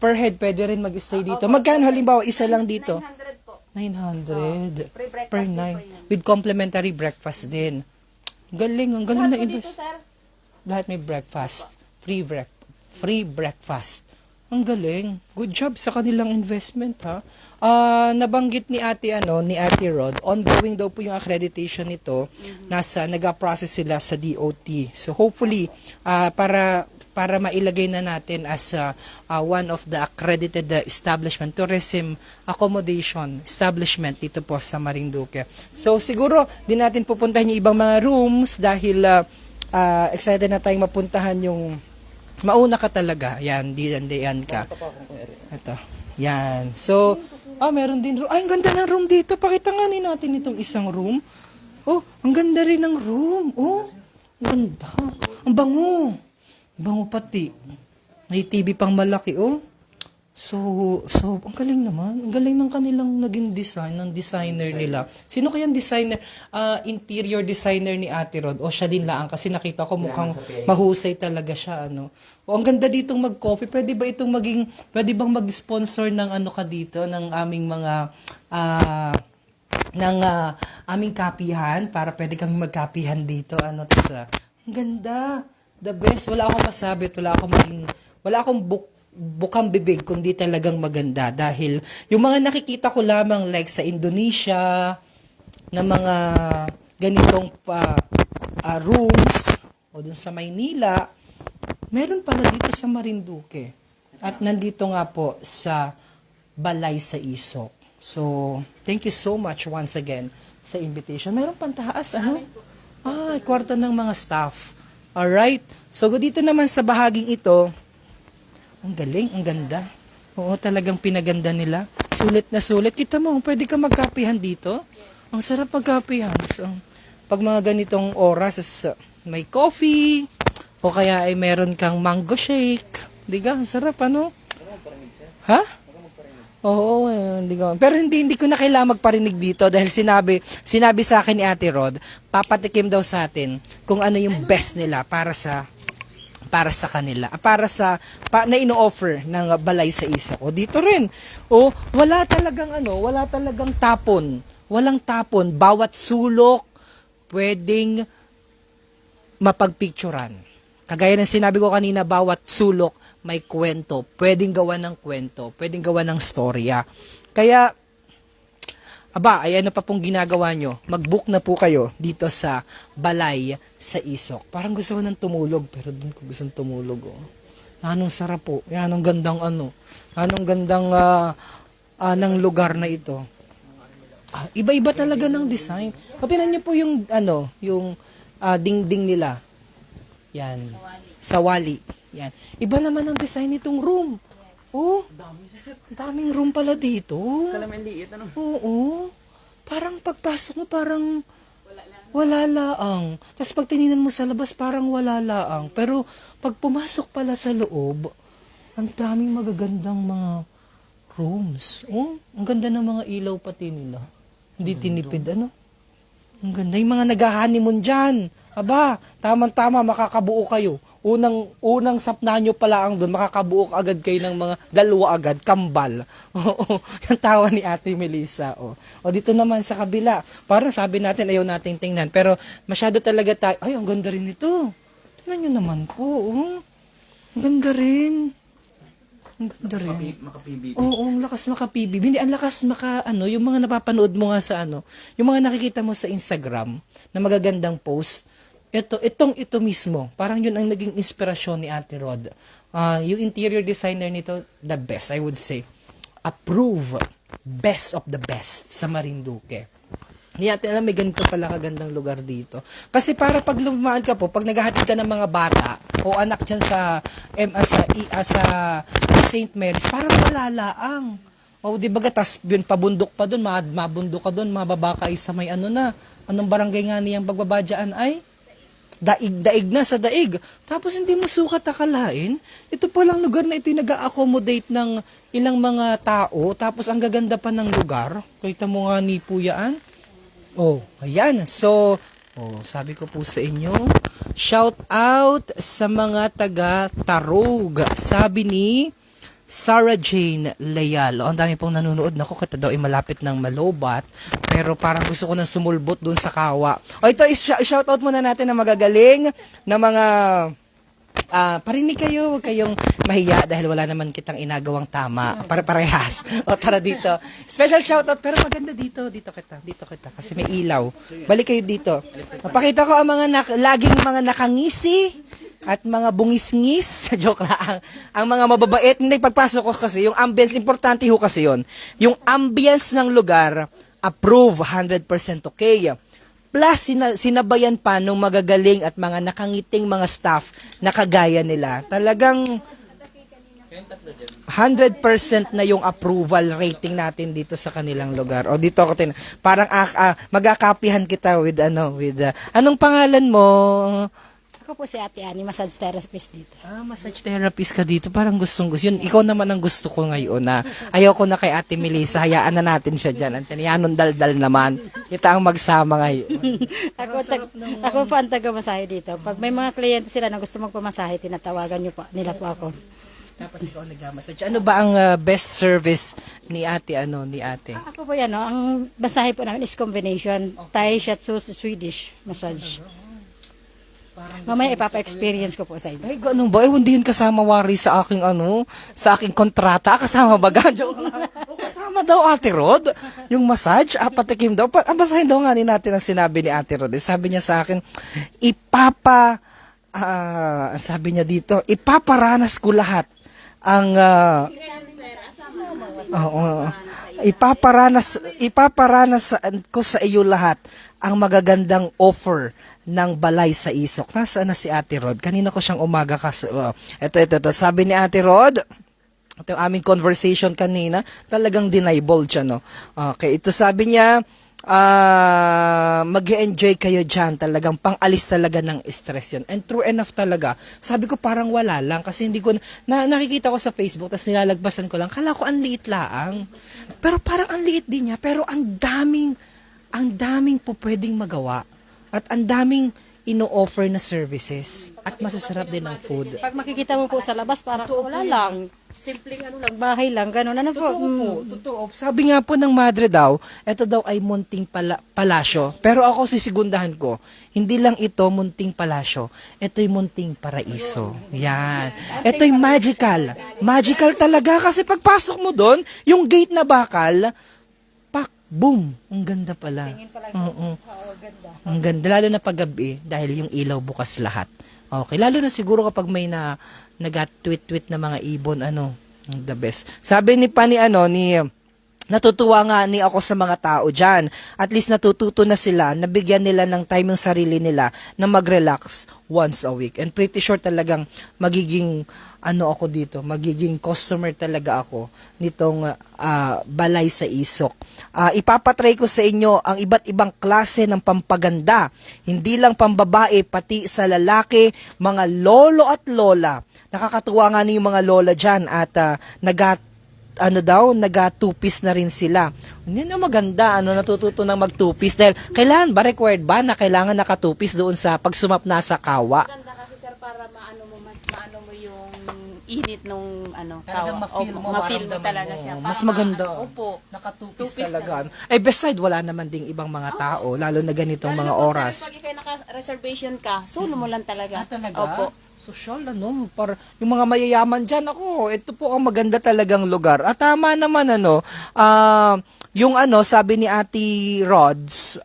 Speaker 1: Per head, pwede rin mag-stay dito. Magkano halimbawa, isa lang dito?
Speaker 2: 900 po.
Speaker 1: 900
Speaker 2: Free breakfast
Speaker 1: per
Speaker 2: din po
Speaker 1: night.
Speaker 2: yan.
Speaker 1: With complimentary breakfast din. Ang galing
Speaker 2: Lahat
Speaker 1: na
Speaker 2: po dito
Speaker 1: invest.
Speaker 2: sir.
Speaker 1: Lahat may breakfast. Free breakfast. Ang galing. Good job sa kanilang investment, ha? Nabanggit ni Ate Rod, ongoing daw po yung accreditation nito. Nag-process sila sa DOT. So hopefully para mailagay na natin as one of the accredited establishment, tourism accommodation establishment dito po sa Marinduque. So siguro din natin pupuntahan yung ibang mga rooms dahil excited na tayong mapuntahan yung mauna ka talaga. Yan, diyan ka. Ito. Yan. So, meron din room. Ang ganda ng room dito. Pakita nga natin itong isang room. Ang ganda rin ng room. Ang ganda. Ang bango. Bango pati. May TV pang malaki, So, ang galing naman. Ang galing ng kanilang naging design, ng designer nila. Sino kayang designer? Interior designer ni Ate Rod. Siya din lang. Kasi nakita ko mukhang mahusay talaga siya, ang ganda ditong mag-coffee. Pwede bang mag-sponsor ng ka dito, ng aming mga, aming kapihan, para pwede kami magkapihan dito, ang ganda. The best. Wala akong masabi at wala akong book bukang bibig kundi talagang maganda dahil yung mga nakikita ko lamang like sa Indonesia na mga ganitong rooms o dun sa Maynila, meron pala dito sa Marinduque. At nandito nga po sa Balay sa Isok. So, thank you so much once again sa invitation. Meron pang taas, ano? Kwarto ng mga staff. Alright. So, dito naman sa bahaging ito, ang galing, ang ganda. Oo, talagang pinaganda nila. Sulit na sulit. Kita mo, pwede ka magkapihan dito. Ang sarap magkapihan. So, pag mga ganitong oras, may coffee, o kaya ay meron kang mango shake. Di ka? Ang sarap, ano? Ha? Oo, hindi ko. Pero hindi ko na kailangan magparinig dito dahil sinabi sa akin ni Ate Rod, papatikim daw sa atin kung ano yung best nila para sa kanila, na ino-offer ng Balay sa Isok. O dito rin. O wala talagang tapon. Walang tapon, bawat sulok pwedeng mapagpicturan. Kagaya ng sinabi ko kanina, bawat sulok may kwento. Pwedeng gawa ng kwento. Pwedeng gawa ng storya. Kaya, ay ano pa pong ginagawa nyo? Mag-book na po kayo dito sa Balay sa Isok. Parang gusto ko nang tumulog, pero doon ko gusto tumulog. Oh. Anong sarap po. Anong gandang Anong gandang ng lugar na ito. Iba-iba talaga ng design. Tingnan niyo po yung dingding nila. Yan. Sawali. Yan. Iba naman ang design nitong room. Oh, daming room pala dito.
Speaker 3: Kalaman liit, ano?
Speaker 1: Oo. Parang pagpasok mo, parang wala laang. Tapos pag tinignan mo sa labas, parang wala laang. Pero pag pumasok pala sa loob, ang daming magagandang mga rooms. Oh, ang ganda ng mga ilaw pati nila. Hindi tinipid, ano? Ang ganda. Yung mga nag-honeymoon dyan. Tamang-tama, makakabuo kayo. Unang sapna nyo pala ang doon, makakabuo agad kayo ng mga dalawa agad, kambal. Oo, yung tawa ni Ate Melissa. O dito naman sa kabila, parang sabi natin, ayaw nating tingnan. Pero masyado talaga tayo, ay, ang ganda rin ito. Tingnan nyo naman po. Oh. Ang ganda rin. Ang ganda rin.
Speaker 3: Maka-PBB.
Speaker 1: Oo, ang lakas maka-PBB. Hindi, ang lakas yung mga napapanood mo nga sa yung mga nakikita mo sa Instagram na magagandang post, ito mismo, parang yun ang naging inspirasyon ni Ate Rod. Yung interior designer nito, the best, I would say. Approve, best of the best sa Marinduque. Hindi natin alam, may ganito pala kagandang lugar dito. Kasi para pag lumaan ka po, pag naghahatid ka ng mga bata o anak dyan sa St. Mary's, parang malalaang. O di ba tas yun, pabundok pa doon, mabundok ka doon, mababa ka sa may anong barangay nga niyang pagbabadyan ay? Daig na sa daig. Tapos hindi mo sukat akalain, ito palang lugar na ito yung nag-accommodate ng ilang mga tao, tapos ang gaganda pa ng lugar. Kita mo nga ni Puyaan. Oh, ayan. So, sabi ko po sa inyo, shout out sa mga taga Tarog. Sabi ni Sarah Jane Leal. Ang dami pong nanonood. Naku, kata daw ay malapit ng Malobat. Pero parang gusto ko nang sumulbot dun sa Kawa. Ito, shout out muna natin na magagaling na mga parinig kayo. Huwag kayong mahiya dahil wala naman kitang inagawang tama. Parehas. Tara dito. Special shout out. Pero maganda dito. Dito kita. Kasi may ilaw. Balik kayo dito. Mapakita ko ang laging mga nakangisi at mga bungis-ngis, joke lang, ang mga mababait, hindi pagpasok ko kasi, yung ambience, importante ho kasi yon. Yung ambience ng lugar, approve, 100% okay. Plus, sinabayan pa ng magagaling at mga nakangiting mga staff na kagaya nila. Talagang 100% na yung approval rating natin dito sa kanilang lugar. O dito ako parang magkakapihan kita with anong pangalan mo?
Speaker 4: Ako po si Ate Ani, massage therapist dito.
Speaker 1: Massage therapist ka dito. Parang gustong gusto. Yun, ikaw naman ang gusto ko ngayon na ayaw ko na kay Ate Melissa. Hayaan na natin siya dyan. Yanong daldal naman. Kita ang magsama ngayon.
Speaker 4: Ako po ang taga-masahe dito. Pag may mga kliyente sila na gusto magpamasahe, tinatawagan nila po ako.
Speaker 1: Tapos ikaw nag-massage. Ano ba ang best service ni Ate ni Ate?
Speaker 4: Ako po yan, ang masahe po namin is combination. Thai, Shiatsu, Swedish massage. Mamaya ipapa-experience ko po sa inyo.
Speaker 1: Ay, ganun ba? Eh, hindi yun kasama wari sa aking sa aking kontrata. Kasama ba? Joke lang. O, kasama daw Ate Rod. Yung massage, patikim daw. Basahin daw nga natin ang sinabi ni Ate Rod. Sabi niya sa akin, sabi niya dito, ipaparanas ko lahat ang ipaparanas ko sa iyo lahat ang magagandang offer ng balay sa Isok. Nasaan na si Ate Rod? Kanina ko siyang umaga kasi. Ito. Sabi ni Ate Rod, ito yung aming conversation kanina, talagang dinibulge siya, no? Okay, ito sabi niya, mag-enjoy kayo dyan. Talagang pang-alis talaga ng stress yun. And true enough talaga. Sabi ko parang wala lang kasi hindi ko, nakikita ko sa Facebook tapos nilalagpasan ko lang. Kala ko ang liit laang. Pero parang ang liit din niya. Pero ang daming po pwedeng magawa. At ang daming ino-offer na services. At masasarap din ang food.
Speaker 4: Pag makikita mo po sa labas, parang wala lang. Simpleng lang, bahay lang, gano'n. Ano po?
Speaker 1: Totoo. Sabi nga po ng madre daw, ito daw ay munting palasyo. Pero ako sisigundahan ko, hindi lang ito munting palasyo. Ito'y munting paraiso. Yan. Ito'y magical. Magical talaga kasi pagpasok mo doon, yung gate na bakal, boom! Ang ganda pala. Oo. Ang ganda. Lalo na paggabi, dahil yung ilaw bukas lahat. Okay. Lalo na siguro kapag may nag-tweet-tweet na mga ibon, the best. Sabi ni natutuwa nga ako sa mga tao dyan. At least natututo na sila, nabigyan nila ng time yung sarili nila na mag-relax once a week. And pretty sure talagang magiging ako dito, magiging customer talaga ako nitong balay sa Isok. Ipapatry ko sa inyo ang iba't ibang klase ng pampaganda. Hindi lang pambabae, pati sa lalaki, mga lolo at lola. Nakakatuwa nga yung mga lola dyan at nag-two-piece na rin sila. Yun ang maganda, natututo ng mag-two-piece dahil kailangan ba, required ba na kailangan naka-two-piece doon sa pagsumap na sa kawa?
Speaker 2: Maganda kasi sir para maano mo yung init nung
Speaker 1: Talagang
Speaker 2: kawa.
Speaker 1: ma-feel mo,
Speaker 2: ma-feel mo
Speaker 1: maramdaman
Speaker 2: talaga
Speaker 1: mo.
Speaker 2: siya.
Speaker 1: Mas
Speaker 2: Para
Speaker 1: maganda.
Speaker 2: Opo.
Speaker 1: Naka-two-piece
Speaker 2: Two-piece
Speaker 1: talaga. Beside, wala naman ding ibang mga tao, lalo na ganitong mga oras.
Speaker 2: Pag ikay naka-reservation ka, solo mo lang talaga.
Speaker 1: Talaga?
Speaker 2: Opo.
Speaker 1: Social, para yung mga mayayaman dyan, ito po ang maganda talagang lugar. At tama naman, yung sabi ni Ate Rods,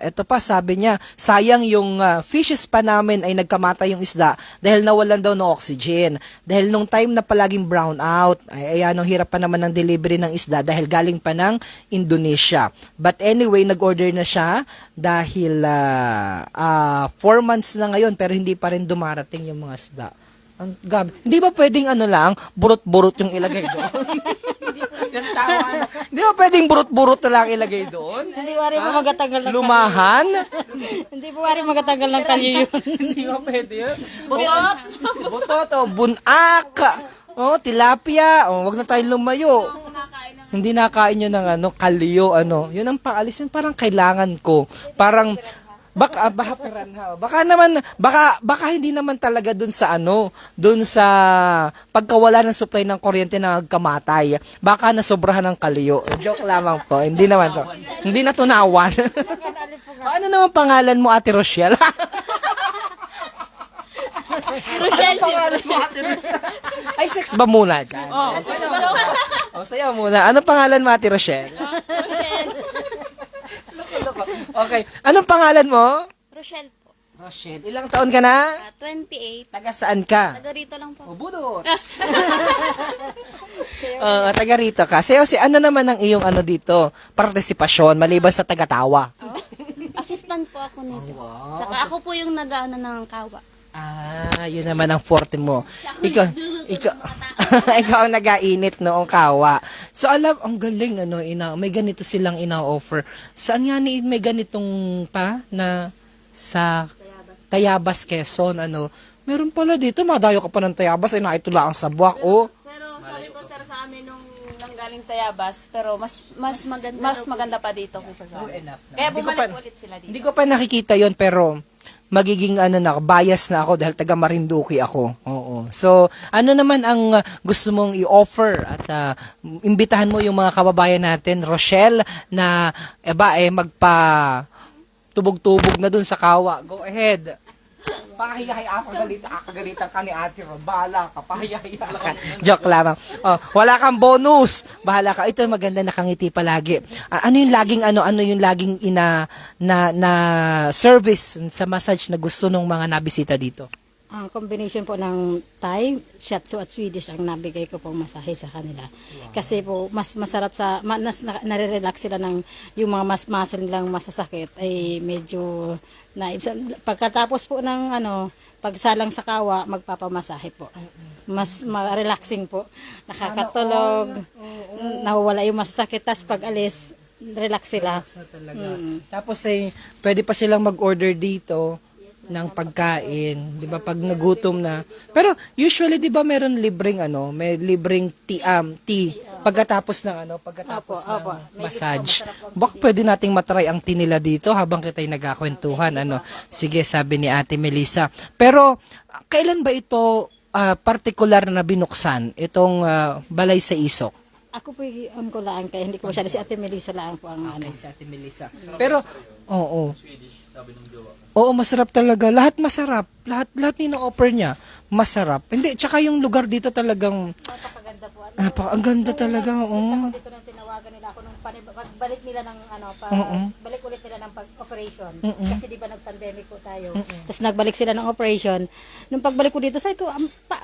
Speaker 1: ito pa, sabi niya, sayang yung fishes pa namin ay nagkamatay yung isda dahil nawalan daw ng oxygen. Dahil nung time na palaging brown out, hirap pa naman ng delivery ng isda dahil galing pa ng Indonesia. But anyway, nag-order na siya dahil 4 months na ngayon pero hindi pa rin dumarating yung mga isda. Ang gabi. Hindi ba pwedeng lang, burot-burot yung ilagay doon? Yung tawa. Hindi ba pwedeng burot-burot na lang ilagay doon?
Speaker 4: Hindi wari mo magatanggal ng
Speaker 1: Lumahan?
Speaker 4: Hindi po wari magatanggal ng kalyo yun.
Speaker 1: Hindi ba pwede yun?
Speaker 2: Butot!
Speaker 1: Butot, bunak, tilapia, wag na tayong lumayo. Hindi nakain yun ng kalyo, Yun ang paalis, yun parang kailangan ko. Parang, baka hindi naman talaga dun sa pagkawala ng supply ng kuryente na nagkamatay. Baka nasobrahan ng kalyo. Joke lamang po. Hindi naman po. Hindi natunawan. Ano naman pangalan mo, Ate Rochelle?
Speaker 2: Rochelle,
Speaker 1: Ay, sex ba muna dyan? Sayaw muna. Anong pangalan mo, Ate Rochelle?
Speaker 2: Rochelle.
Speaker 1: Okay. Anong pangalan mo?
Speaker 3: Rochelle po.
Speaker 1: Rochelle. Ilang taon ka na?
Speaker 3: 28.
Speaker 1: Taga saan ka?
Speaker 3: Taga rito lang po.
Speaker 1: Budot. Taga rito ka. Sayo, ano naman ang iyong dito? Partisipasyon, maliban sa tagatawa.
Speaker 3: Assistant po ako nito. Tsaka ako po yung nag-ano ng kawa.
Speaker 1: Yun naman ang forte mo. Ikaw ikaw ang nag-ainit noong kawa. So ang galing may ganito silang ina-offer. Saan nga may ganitong na sa Tayabas, Quezon, meron pala dito, madayo ka pa ng Tayabas, naitula ang sabwak,
Speaker 2: Pero sabi ko sir sa amin nung nanggaling Tayabas, pero mas maganda pa dito kaysa sa amin. Kaya bumalik ulit sila dito.
Speaker 1: Hindi ko pa nakikita yon pero magiging bias na ako dahil taga Marinduque ako. Oo. So, ano naman ang gusto mong i-offer at imbitahan mo yung mga kababayan natin, Rochelle, na tubog-tubog na dun sa kawa. Go ahead. Pahiyahay akagalitan ka ni Ate Ron. Bahala ka, pahiyahay ka. Joke lamang. Oh, wala kang bonus. Bahala ka. Ito maganda, nakangiti palagi. Ano yung laging na service sa massage na gusto ng mga nabisita dito?
Speaker 4: Ang combination po ng Thai, Shiatsu at Swedish ang nabigay ko pong masahe sa kanila. Kasi po mas masarap nare-relax sila ng yung mga muscle nilang masasakit ay medyo pagkatapos po ng pagsalang sa kawa, magpapamasahe po. Mas relaxing po. Nakakatulog, nawawala yung masasakit, tas pag alis, relax sila.
Speaker 1: Talaga. Tapos pwede pa silang mag-order dito ng pagkain, 'di ba, pag nagutom na. Pero usually 'di ba meron libreng may libreng tea pagkatapos ng massage. Baka pwede nating matry ang tea nila dito habang kita'y nagkakwentuhan Sige, sabi ni Ate Melissa. Pero kailan ba ito particular na binuksan itong Balay sa Isok?
Speaker 4: Ako po ko lang kaya hindi ko masyado si Ate Melissa lang po ang
Speaker 1: Si Ate Melissa. Pero oo. Oo, masarap talaga. Lahat masarap. Lahat ni-offer niya. Masarap. Hindi, tsaka yung lugar dito talagang
Speaker 4: napakaganda po.
Speaker 1: ang ganda talaga. Oo.
Speaker 4: Ako dito nang tinawagan nila ako nung pagbalik nila ng balik ulit nila ng operation. Kasi di ba nag-pandemic po tayo. Tapos nagbalik sila ng operation. Nung pagbalik ko dito, sabi ko,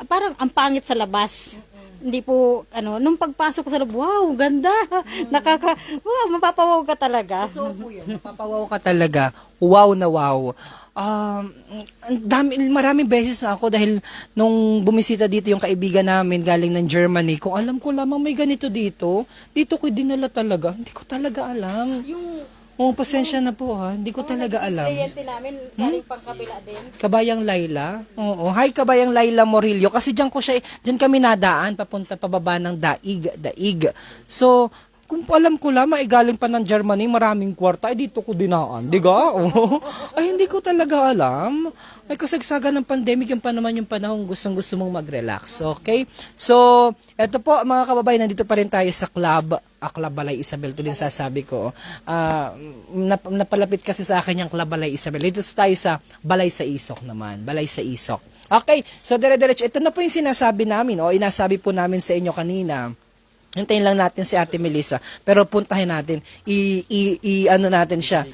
Speaker 4: parang ang pangit sa labas. Hindi po, nung pagpasok ko sa loob, wow, ganda. Wow, mapapawaw ka talaga.
Speaker 1: Totoo po yan. Mapapawaw ka talaga. Wow na wow. Maraming beses na ako dahil nung bumisita dito yung kaibigan namin galing ng Germany, kung alam ko lamang may ganito dito ko dinala talaga. Hindi ko talaga alam. Pasensya na po ha. Hindi ko talaga alam.
Speaker 4: Kliyente namin, galing pang kabila din.
Speaker 1: Kabayang Laila. Oo. Hi, Kabayang Laila Morillo. Kasi diyan kami nadaan, papunta pababa ng Daig. So, kung alam ko lamang, galing pa ng Germany, maraming kwarta, dito ko dinaan. Diga? Oo. Ay, hindi ko talaga alam. Ay, kasagsagan ng pandemic, yung panahon gustong-gusto mong mag-relax. Okay? So, eto po, mga kababayan, nandito pa rin tayo sa club. Club Balay Isabel, ito din sasabi ko. Napalapit kasi sa akin yung Club Balay Isabel. Dito tayo sa Balay sa Isok naman. Balay sa Isok. Okay, so dire-diretso. Ito na po yung sinasabi namin, inasabi po namin sa inyo kanina. Hintayin lang natin si Ate Melissa. Pero puntahin natin. Natin siya.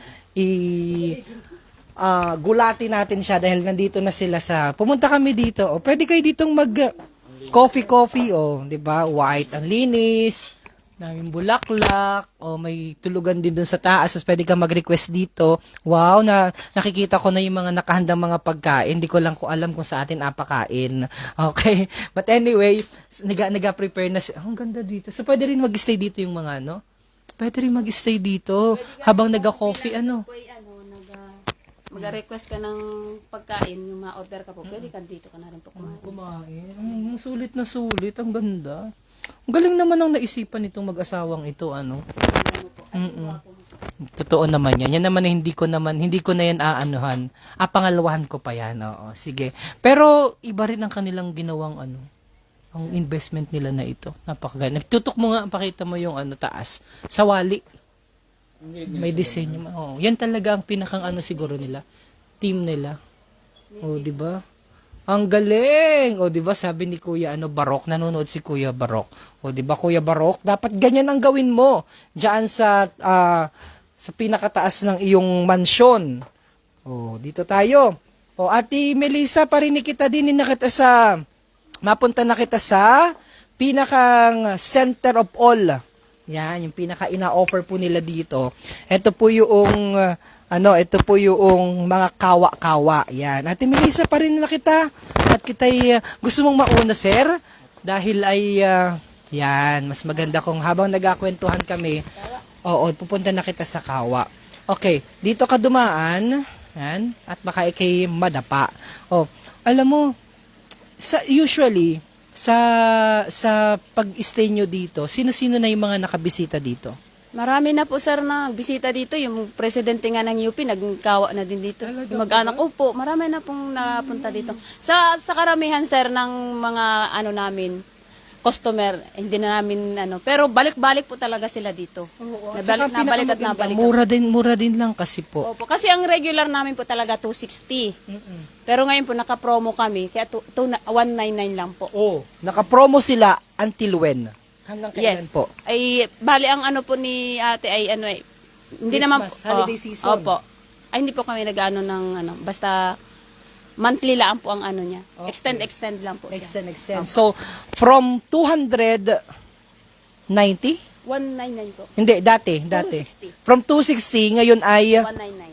Speaker 1: Gulati natin siya dahil nandito na sila pumunta kami dito. Pwede kayo ditong mag coffee, 'di ba? White ang linis. Daming bulaklak, may tulugan din dun sa taas, tapos pwede kang mag-request dito. Wow, nakikita ko na yung mga nakahandang mga pagkain. Hindi ko lang alam kung sa atin apakain. Okay, but anyway, nag-prepare na ang ganda dito. So pwede rin mag-stay dito yung mga pwede rin mag-stay dito habang nag-coffee,
Speaker 2: Mag-request ka ng pagkain, yung ma-order ka po, pwede ka dito ka na rin po
Speaker 1: kumain. Sulit na sulit, ang ganda. Ang galing naman ang naisipan nitong mag-asawang ito, Totoo naman yan. Yan naman hindi ko na yan aanuhan. Pangalawahan ko pa yan, oo. Sige. Pero iba rin ang kanilang ginawang ang investment nila na ito. Napakaganda. Tutok mo nga, pakita mo yung taas. Sa wali. May disenyo. Yan talaga ang pinakang siguro nila. Team nila. Di ba? Ang galing! 'Di ba sabi ni Kuya Barok, nanonood si Kuya Barok. 'Di ba Kuya Barok, dapat ganyan ang gawin mo diyan sa pinakataas ng iyong mansyon. Dito tayo. Ate Melissa, parinig kita din mapunta na kita sa pinakang center of all. Yan, yung pinaka ina-offer po nila dito. Ito po yung mga kawa-kawa. Yan. Ate Melissa, pa rin na kita. At kita'y gusto mong mauna, sir? Dahil ay, yan, mas maganda kung habang nagkakwentuhan kami, pupunta na kita sa kawa. Okay, dito ka dumaan, yan, at baka ikay madapa. Alam mo, usually, sa pag-stay nyo dito, sino-sino na yung mga nakabisita dito?
Speaker 2: Marami na po sir na bisita dito. Yung presidente nga ng UP, nagkawa na din dito. Yung mag-anak ko po, marami na pong napunta dito. Sa karamihan sir ng mga namin, customer, hindi na namin pero balik-balik po talaga sila dito.
Speaker 1: Tsaka
Speaker 2: Nabalik at
Speaker 1: pinakamaganda,
Speaker 2: nabalik.
Speaker 1: mura din lang kasi po.
Speaker 2: Opo, kasi ang regular namin po talaga 260. Pero ngayon po naka-promo kami, kaya 199 lang po.
Speaker 1: Oh, naka-promo sila until when? Hanggang kailan
Speaker 2: Yes.
Speaker 1: po?
Speaker 2: Ay, bali ang po ni ate ay hindi naman
Speaker 1: Christmas, holiday season.
Speaker 2: Opo. Ay, hindi po kami nag-ano ng basta monthly lang po ang niya.
Speaker 1: Okay.
Speaker 2: Extend lang po siya.
Speaker 1: Extend. So, from 290?
Speaker 2: 199 po.
Speaker 1: Hindi, dati.
Speaker 2: 260.
Speaker 1: From 260, ngayon ay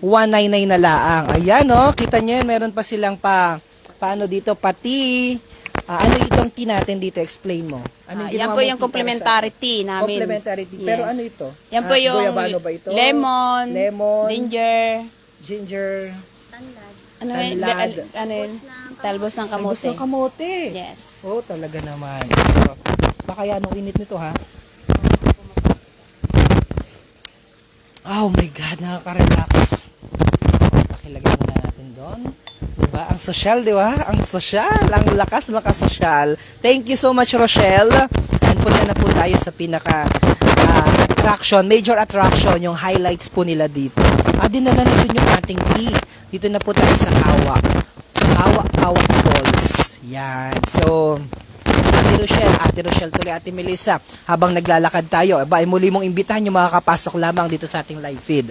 Speaker 1: 199 na laang. Ayan, oh, kita nyo yan, meron pa silang paano dito, pati, ano itong tea natin dito, explain mo. Ano
Speaker 2: Yan
Speaker 1: ginawa
Speaker 2: po
Speaker 1: mo
Speaker 2: yung
Speaker 1: tea
Speaker 2: complementary tea namin.
Speaker 1: Complementary tea. Pero
Speaker 2: Yes.
Speaker 1: ano ito?
Speaker 2: Yan po yung
Speaker 1: Guyabano ba ito?
Speaker 2: lemon,
Speaker 1: Ginger,
Speaker 2: ginger,
Speaker 1: tanlad.
Speaker 2: talbos ng kamote.
Speaker 1: Gusto ng kamote.
Speaker 2: Yes.
Speaker 1: Oh, talaga naman. Baka yan ang init nito, ha? Oh my God, nakaka-relax. Pakilagay muna natin doon. Diba? Ang sosyal, di ba? Ang sosyal. Ang lakas makasosyal. Thank you so much, Rochelle. And punta na po tayo sa pinaka attraction, major attraction, yung highlights po nila dito. Dinala na dun yung ating tea. Dito na po tayo sa Kawa Falls. Yan. So, Ate Rochelle tuloy, Ate Melissa, habang naglalakad tayo, ay muli mong imbitahan yung makakapasok lamang dito sa ating live feed.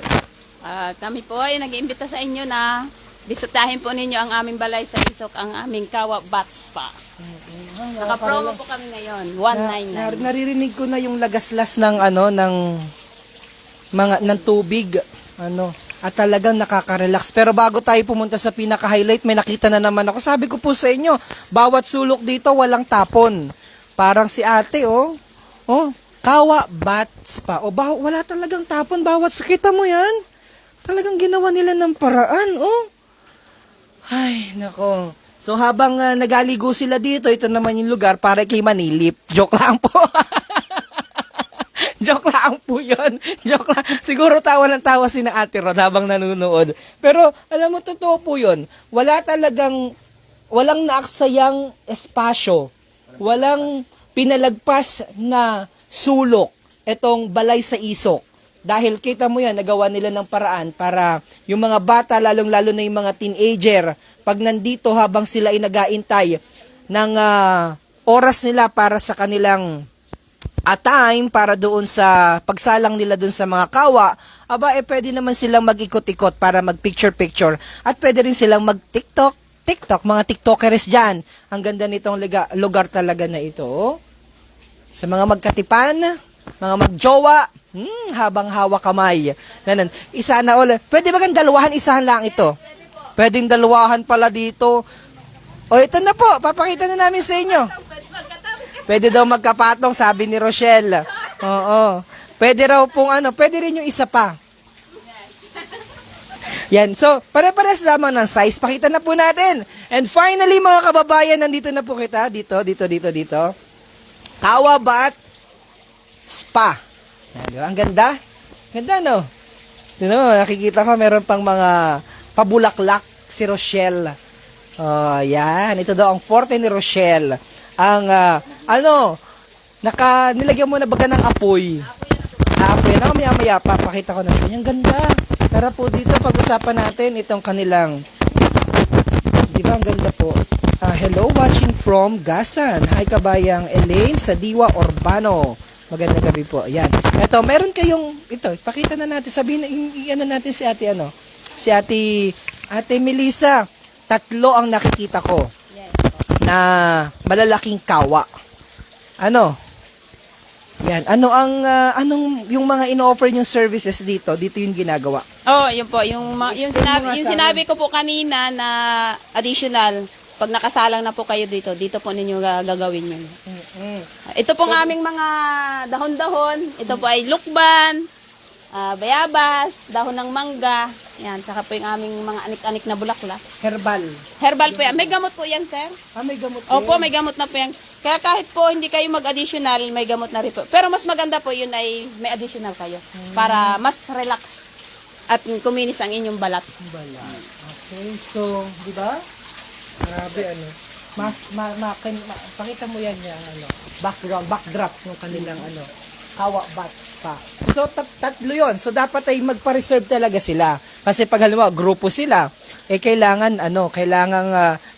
Speaker 2: Kami po ay nag-iimbita sa inyo na bisitahin po ninyo ang aming balay sa Isok, ang aming Kawa Bat Spa. Naka-promo po kami ngayon, 199.
Speaker 1: Naririnig ko na yung lagaslas ng ng tubig, at talagang nakaka-relax. Pero bago tayo pumunta sa pinaka-highlight, may nakita na naman ako. Sabi ko po sa inyo, bawat sulok dito walang tapon. Parang si ate, Kawa Bat Spa. Wala talagang tapon, kita mo yan? Talagang ginawa nila ng paraan, Ay, nako. So habang nagaligo sila dito, ito naman yung lugar para kay manilip. Joke lang po. Joke lang po yun. Joke lang. Siguro tawa ng tawa si na Ate Rod habang nanonood. Pero, alam mo, totoo po yun. Walang naaksayang espasyo. Walang pinalagpas na sulok itong balay sa Isok. Dahil kita mo yan, nagawa nila ng paraan para yung mga bata, lalong-lalo na yung mga teenager, pag nandito habang sila ay nag-aintay ng oras nila para sa kanilang time para doon sa pagsalang nila doon sa mga kawa, pwede naman silang mag-ikot-ikot para mag-picture-picture at pwede rin silang mag-TikTok, mga TikTokers dyan. Ang ganda nitong lugar talaga na ito. Sa mga magkatipan, mga magjowa, habang hawak kamay. Ganun. Isa na ulit. Pwede ba dalawahan, isahan lang ito? Pwedeng dalawahan pala dito. Ito na po, papakita na namin sa inyo. Pwede daw magkapatong, sabi ni Rochelle. Oo. Pwede raw pong pwede rin yung isa pa. Yan. So, pare-pares lamang ng size. Pakita na po natin. And finally, mga kababayan, nandito na po kita. Dito. Kawa Bat Spa. Yan, diba? Ang ganda. Ganda, no? Nakikita ko, meron pang mga pabulaklak si Rochelle. Yan. Ito daw ang forte ni Rochelle. Ang, nilagyan mo na baga ng apoy. Apoy. Maya-maya, papakita ko na sa inyo. Ang ganda. Tara po dito, pag-usapan natin itong kanilang, di ba, ang ganda po. Hello, watching from Gasan. Hi, kabayang Elaine sa Diwa Urbano. Magandang gabi po. Ayan. Ito, meron kayong, pakita na natin. Sabihin na, natin si ate, si ate Melissa. 3 ang nakikita ko na malalaking kawa. Yan. Anong yung mga ino-offer yung services dito? Dito yung ginagawa.
Speaker 2: Yun po, yung sinabi ko po kanina na additional, pag nakasalang na po kayo dito po ninyo gagawin yun. Ito pong aming mga dahon-dahon, ito po ay lukban, bayabas, dahon ng mangga, yan, tsaka po yung aming mga anik-anik na bulaklak. Herbal po yan. May gamot po yan, sir.
Speaker 1: May gamot din.
Speaker 2: Opo, may gamot na po yan. Kaya kahit po hindi kayo mag-additional, may gamot na rin po. Pero mas maganda po yun ay may additional kayo. Para mas relax at kuminis ang inyong balat.
Speaker 1: Okay, so, di ba? Grabe, pakita mo yan yung backdrop ng kanilang kawa bats pa. So, tatlo yon. So, dapat ay magpa-reserve talaga sila. Kasi pag halimbawa, grupo sila, kailangan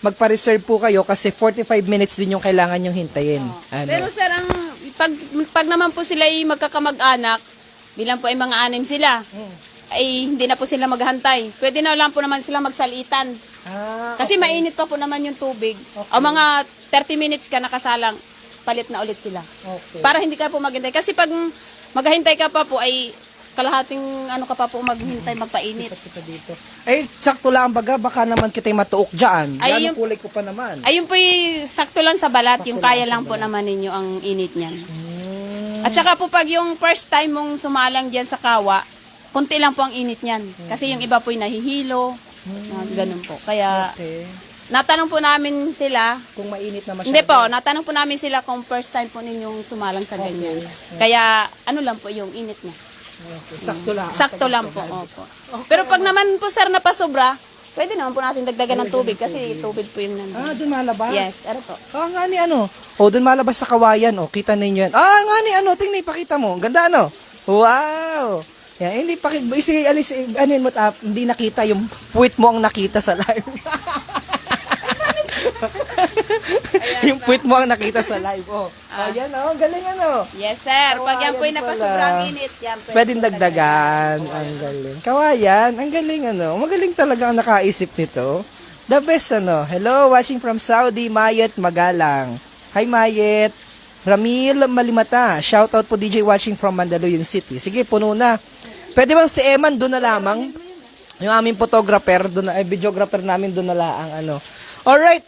Speaker 1: magpa-reserve po kayo kasi 45 minutes din yung kailangan yung hintayin.
Speaker 2: Pero sir, pag naman po sila ay magkakamag-anak, bilang po ay mga anim sila, ay hindi na po sila maghantay. Pwede na lang po naman sila magsalitan. Kasi mainit pa po naman yung tubig. O mga 30 minutes ka nakasalang, palit na ulit sila.
Speaker 1: Okay.
Speaker 2: Para hindi ka po maghintay. Kasi pag maghintay ka pa po, ay kalahating ka pa po maghintay, magpainit.
Speaker 1: Dito. Sakto lang baka naman kita'y matuok dyan.
Speaker 2: Ay,
Speaker 1: Yan ang kulay ko pa naman.
Speaker 2: Ayun po sakto lang sa balat, yung kaya
Speaker 1: lang
Speaker 2: lang po naman ninyo ang init niyan. At saka po pag yung first time mong sumalang dyan sa kawa, konti lang po ang init niyan. Kasi yung iba po yung nahihilo, ganun po. Kaya natanong po namin sila,
Speaker 1: kung mainit na masyado.
Speaker 2: hindi po, natanong po namin sila kung first time po ninyong sumalang sa ganyan. Kaya ano lang po yung init niya.
Speaker 1: Sakto lang.
Speaker 2: Sakto lang po. Opo. Pero pag naman po sir napasobra, pwede naman po natin dagdagan ng tubig kasi tubig po yung nandun.
Speaker 1: Doon malabas?
Speaker 2: Yes, ano po.
Speaker 1: Nga ni doon malabas sa kawayan, kita ninyo yan. Nga ni tingnan, ipakita mo. Ganda Wow! Yan, hindi hindi nakita yung puwit mo ang nakita sa live. Yung puwit mo ang nakita sa live. Ayan, galing
Speaker 2: Yes sir, pag yan po yung
Speaker 1: Kawayan
Speaker 2: napasobrang
Speaker 1: pala.
Speaker 2: init, yan
Speaker 1: Pwedeng dagdagan. Ang galing. Kawayan, ang galing Magaling talaga ang nakaisip nito. The best Hello, watching from Saudi, Mayet Magalang. Hi Mayet. Ramil Malimata. Shoutout po DJ watching from Mandaluyong City. Sige, puno na. Pwede bang si Eman doon na lamang? Yung aming photographer, videographer namin doon na lang. Alright.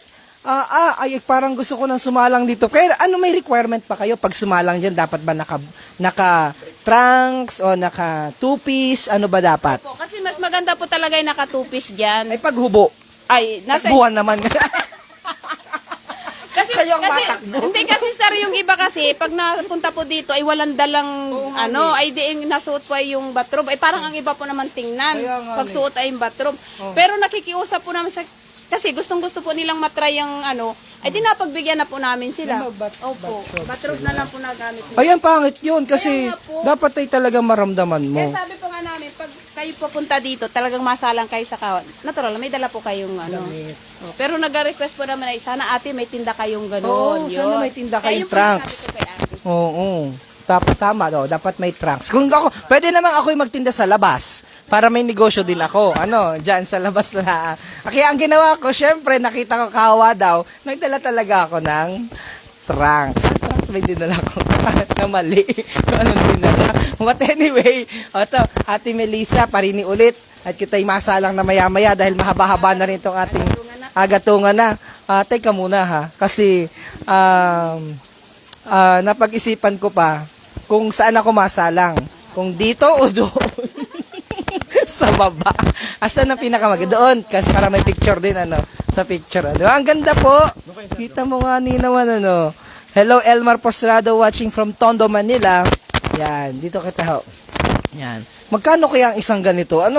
Speaker 1: Ay, parang gusto ko nang sumalang dito. Kaya may requirement pa kayo pag sumalang dyan? Dapat ba naka trunks o naka two-piece? Ano ba dapat?
Speaker 2: po. Kasi mas maganda po talaga yung naka two-piece dyan.
Speaker 1: Ay, paghubo.
Speaker 2: Ay, nasa...
Speaker 1: Buwan naman.
Speaker 2: Kasi,
Speaker 1: Kayo ang
Speaker 2: kasi,
Speaker 1: matakbo.
Speaker 2: hindi kasi sir, yung iba kasi, pag napunta po dito, ay walang dalang, ay diing nasuot po ay yung bathrobe. Ay parang ang iba po naman tingnan,
Speaker 1: Kaya nga,
Speaker 2: pag suot ay yung bathrobe. Pero nakikiusap po namin kasi gustong-gusto po nilang matry yung ay di napagbigyan na po namin sila. Opo, bathrobe na lang po nagamit nila.
Speaker 1: Ayan, pangit yun. Kasi
Speaker 2: Kaya nga po.
Speaker 1: dapat ay talagang maramdaman mo.
Speaker 2: Kaya sabi po nga namin, pag kayo papunta dito, talagang masalang kayo sa kawan. Natural, may dala po kayong Pero nag-request po naman ay, sana ate may tinda kayong gano'n.
Speaker 1: Sana may tinda
Speaker 2: Kaya
Speaker 1: kayong
Speaker 2: yun po yung
Speaker 1: trunks.
Speaker 2: sabi ko kay ate.
Speaker 1: Oo. Tama, dapat may trunks. Kung ako, pwede naman ako'y magtinda sa labas para may negosyo din ako. Diyan sa labas na. Kaya ang ginawa ko, syempre, nakita ko kawa daw, nagdala talaga ako ng trunks. Ang trunks may dinala ko na mali. Anong dinala? But anyway, Ate Melissa, parini ulit. At kita'y masalang na maya-maya dahil mahaba-haba na rin itong ating agatungan na. Teka muna ha, kasi napag-isipan ko pa kung saan ako masalang. Kung dito o doon. Sa baba. Asan ang pinakamaganda? Doon. Kasi para may picture din, sa picture. Ang ganda po. Kita mo nga naman, Hello, Elmar Postrado watching from Tondo, Manila. Yan. Dito kita, ho. Yan. Magkano kaya ang isang ganito? Ha?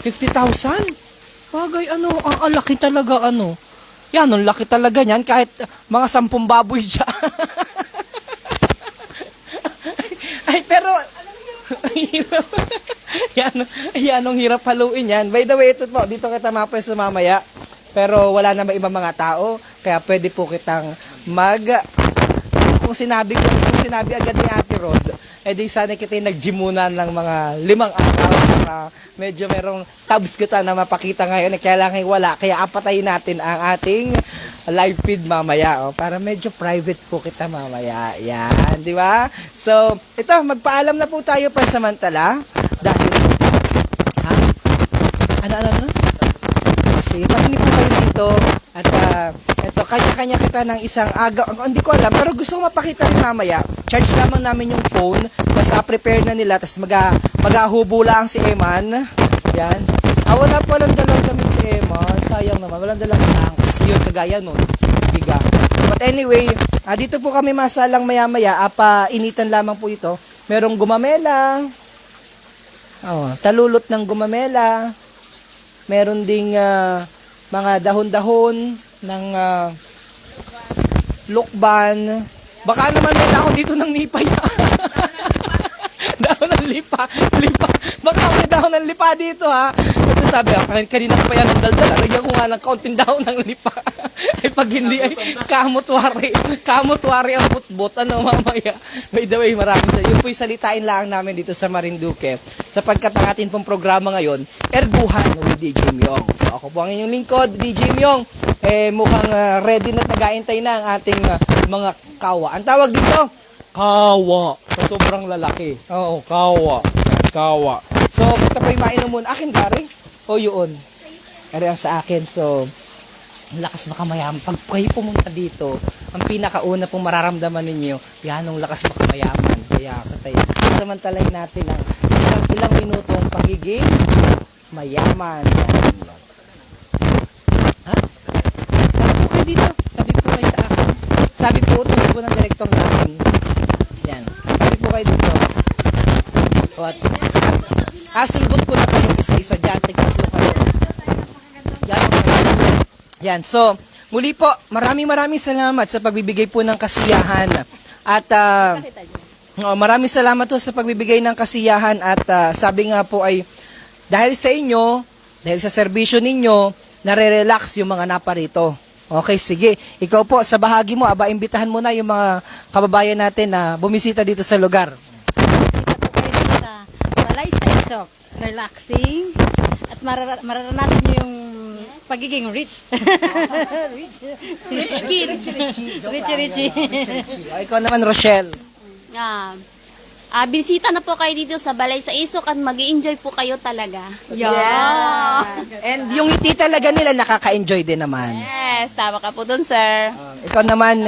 Speaker 1: 50,000? Bagay, ang laki talaga, Yan, ang laki talaga niyan, kahit mga 10 baboy dyan. Ay, pero, yan, ang hirap haluin yan. By the way, ito po, dito kita mapwesto mamaya. Pero wala na ba ibang mga tao, kaya pwede po kitang kung sinabi agad ni Ate Rod, di sana kita nag-gym muna ng mga 5 araw para medyo merong tabs kita na mapakita ngayon. Kaya lang wala. Kaya apatayin natin ang ating live feed mamaya. Para medyo private po kita mamaya. Yan, di ba? So, ito, magpaalam na po tayo pansamantala. Dahil, Ano? Kasi, pakinig po kayo dito. At, ito, kanya-kanya kita ng isang aga. Hindi ko alam, pero gusto ko mapakita rin mamaya. Charge lamang namin yung phone. Tapos, prepare na nila. Tapos, maghahubo lang si Eman. Yan. Wala pa lang dalang damit si Eman. Sayang naman. Walang dalang tanks. Yun, kagaya nun. Biga. But anyway, dito po kami masalang maya-maya. Initan lamang po ito. Merong gumamela. Talulot ng gumamela. Meron ding mga dahon-dahon ng lukban. Baka naman may dahon dito ng nipay. Dahon ng lipa. Baka may dahon ng lipa dito, ha. Ito sabi, kanina ko pa yan ang daldal. Lagyan ko nga ng kaunting dahon ng lipa. Eh pag hindi ay kamutwari ang butbot. Ano mamaya? By the way, yun po'y salitain lang namin dito sa Marinduque. Sapagkat ang ating pong programa ngayon, Erguhan with DJ Myong. So ako po ang inyong lingkod, DJ Myong. Mukhang ready na nag-aantay na ang ating mga kawa. Ang tawag dito? Kawa. So, sobrang lalaki. Oo, kawa. Kawa. So, ito po yung mainom muna. Akin, Gary? O yun? Gary ang sa akin. So, ang lakas makamayaman. Pag kayo pumunta dito, ang pinakauna pong mararamdaman ninyo, yan ang lakas makamayaman. Kaya, katay, samantalahin natin ang ilang minutong pagiging mayaman. Ha? Tabi po kayo dito. Tabi po kayo sa akin. Sabi po, utos po ng direktor namin. Yan. Tabi po kayo dito. What? Sulbot ko na kayo isa-isa dyan. Tignan po kayo. Yan. Yan. So, muli po, maraming salamat sa pagbibigay po ng kasiyahan. At, maraming salamat po sa pagbibigay ng kasiyahan. At, sabi nga po ay, dahil sa inyo, dahil sa serbisyo ninyo, nare-relax yung mga naparito. Okay, sige. Ikaw po, sa bahagi mo, imbitahan mo na yung mga kababayan natin na bumisita dito sa lugar.
Speaker 4: Bisita po kayo dito sa Balay sa Isok. Relaxing. At mararanasan nyo yung pagiging rich.
Speaker 3: Rich kid.
Speaker 4: Richie.
Speaker 1: Ikaw naman, Rochelle.
Speaker 3: Bisita na po kayo dito sa Balay sa Isok at mag-i-enjoy po kayo talaga.
Speaker 2: Yeah.
Speaker 1: And yung ngiti talaga nila, nakaka-enjoy din naman.
Speaker 2: Yes, tama ka po dun, sir.
Speaker 1: Ikaw naman,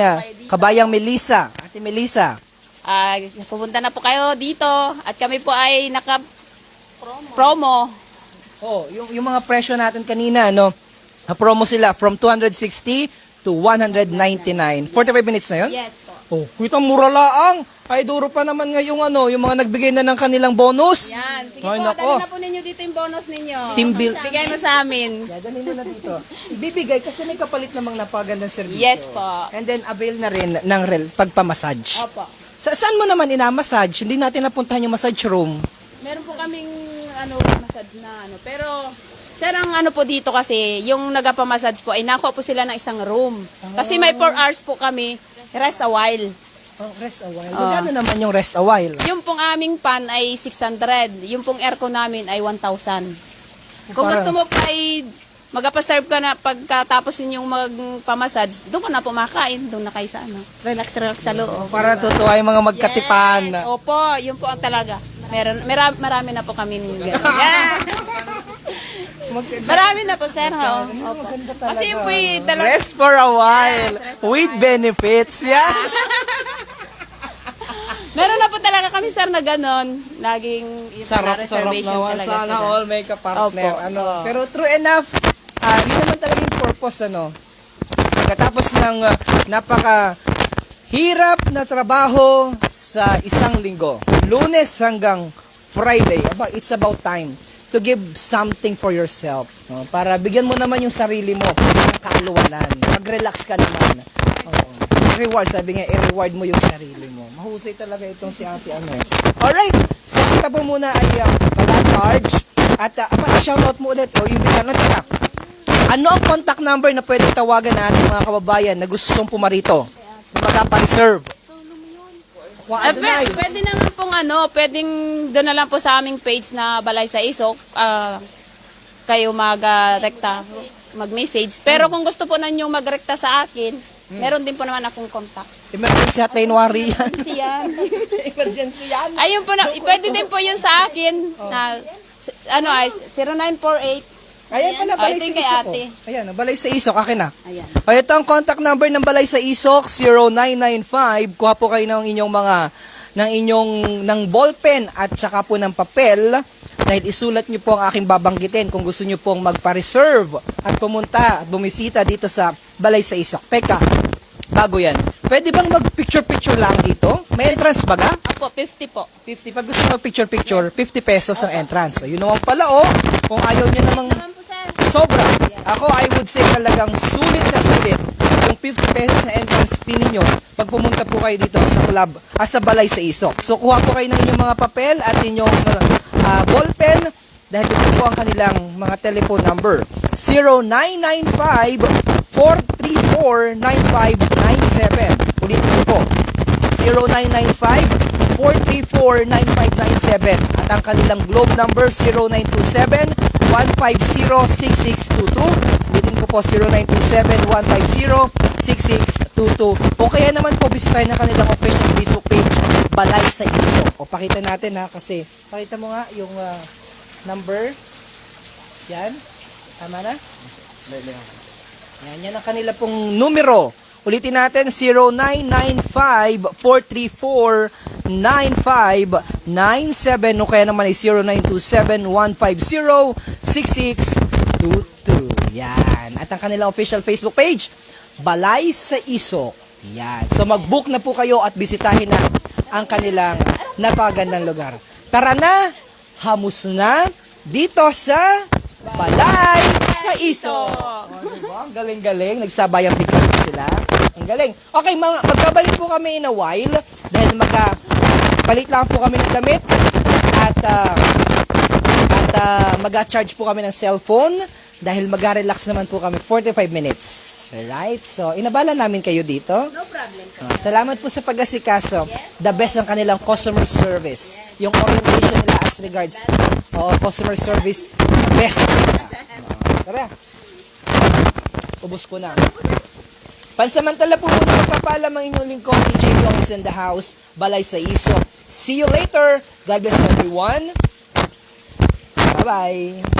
Speaker 1: kabayang Melissa. Ate Melissa.
Speaker 2: Pupunta na po kayo dito at kami po ay naka-promo.
Speaker 1: Oh, yung mga presyo natin kanina, no? Na-promo sila from 260 to 199. 45 minutes na yun?
Speaker 2: Yes po.
Speaker 1: Oh, kitang mura laang. Ay, duro pa naman ngayong yung mga nagbigay na ng kanilang bonus.
Speaker 2: Yan. Sige
Speaker 1: Ay,
Speaker 2: po,
Speaker 1: nako.
Speaker 2: dali na po ninyo dito yung bonus ninyo.
Speaker 1: Team build.
Speaker 2: Bigay mo sa amin.
Speaker 1: Dadalhin mo na dito. Ibibigay kasi may kapalit namang napagandang serbisyo.
Speaker 2: Yes po.
Speaker 1: And then avail na rin ng pagpamassage.
Speaker 2: Opo.
Speaker 1: Saan mo naman inamassage? Hindi natin napuntahan yung massage room.
Speaker 2: Meron po kaming massage na pero sir, ang po dito kasi, yung nagapamassage po ay nakuha po sila ng isang room. Kasi may 4 hours po kami, rest a while.
Speaker 1: Oh, rest a while. Magkano naman yung rest a while?
Speaker 2: Yung pong aming pan ay 600, yung pong aircon namin ay 1,000. Kung gusto mo pa ay magapaserve ka na pagkatapos ninyong magpamassage, doon ka na po makain, doon na kayo sa relax sa loob.
Speaker 1: Para tutuwa yung mga magkatipan.
Speaker 2: Yes, opo, yun po ang talaga. Marami na po kami gano'n. Yeah. Marami na po, sir. Opo. Kasi yun po talaga.
Speaker 1: Rest for a while. With benefits. Yeah.
Speaker 2: Meron na po talaga kami, sir, na gano'n. Laging
Speaker 1: Sarap
Speaker 2: reservation
Speaker 1: naman.
Speaker 2: talaga
Speaker 1: Sana
Speaker 2: sila.
Speaker 1: all may kapartner.
Speaker 2: Opo.
Speaker 1: Pero true enough, yun naman talaga yung purpose. Pagkatapos ng napaka-hirap na trabaho sa isang linggo, Lunes hanggang Friday, it's about time to give something for yourself. Para bigyan mo naman yung sarili mo ng kaalawanan. Mag-relax ka naman. Reward, sabi nga, i-reward mo yung sarili mo. Mahusay talaga itong si ate Alright, so kita po muna ay pag-charge. At shoutout mo ulit. O, yung bigyan natin ano ang contact number na pwedeng tawagan na ating mga kababayan na gustong pumarito? Na magpa-reserve?
Speaker 2: Pwede naman pong pwedeng doon na lang po sa aming page na Balay sa Isok, kayo mag-message. Pero kung gusto po ninyong mag-rekta sa akin, meron din po naman akong contact.
Speaker 1: Emergency hotline wari yan.
Speaker 2: Siyan.
Speaker 1: Emergency yan.
Speaker 2: Ayun po pwede din po yun sa akin na ay 0948.
Speaker 1: Ayan pala, Balay
Speaker 2: ito
Speaker 1: sa
Speaker 2: yung kay
Speaker 1: Isok.
Speaker 2: ate.
Speaker 1: Ayan, Balay sa Isok, akin na.
Speaker 2: Ayan.
Speaker 1: Ito ang contact number ng Balay sa Isok, 0995. Kuha po kayo ng inyong ng ballpen at saka po ng papel dahil isulat nyo po ang aking babanggitin kung gusto nyo pong magpa-reserve at pumunta at bumisita dito sa Balay sa Isok. Teka, bago yan. Pwede bang mag-picture-picture lang dito? May entrance ba ga?
Speaker 2: Opo, 50 po.
Speaker 1: 50. Pag gusto mag-picture-picture, 50 pesos ang entrance. So, yun naman pala, kung ayaw nyo namang... Sobra. Ako, I would say talagang sulit na sulit yung 50 pesos na entrance fee ninyo pag pumunta po kayo dito sa club, sa Balay sa Isok. So, kuha po kayo ng inyong mga papel at inyong ballpen dahil ito po ang kanilang mga telephone number. 0995-434-9597. Ulitin ko po. 0995-434-9597 at ang kanilang globe number 0927-150-6622. Ulitin ko po 0927-150-6622. O kaya naman po bisitahin ang kanilang official Facebook page Balay sa Isok. O pakita natin ha kasi pakita mo nga yung number. Yan. Tama na? Yan ang kanila pong numero. Ulitin natin, 0995-434-9597 o kaya naman ay 0927-150-6622. Yan. At ang kanilang official Facebook page, Balay sa Isok. Yan. So mag-book na po kayo at bisitahin na ang kanilang napakagandang lugar. Tara na! Hamus na dito sa Balay sa Isok. Diba? Ang galing-galing. Nagsabayang bigkas pa sila. Ang galing. Okay, magbabalik po kami in a while dahil palit lang po kami ng damit at mag-charge po kami ng cellphone dahil mag-relax naman po kami 45 minutes. Alright? So, inabala namin kayo dito.
Speaker 2: No problem.
Speaker 1: Salamat po sa pag-asikaso. The best ang kanilang customer service. Yung orientation nila as regards customer service, best. Tara. Ubus ko na. Pansamantala po muna magpapalam ang inyong lingkod, DJ Long is in the house, Balay sa Isok. See you later. God bless everyone. Bye-bye.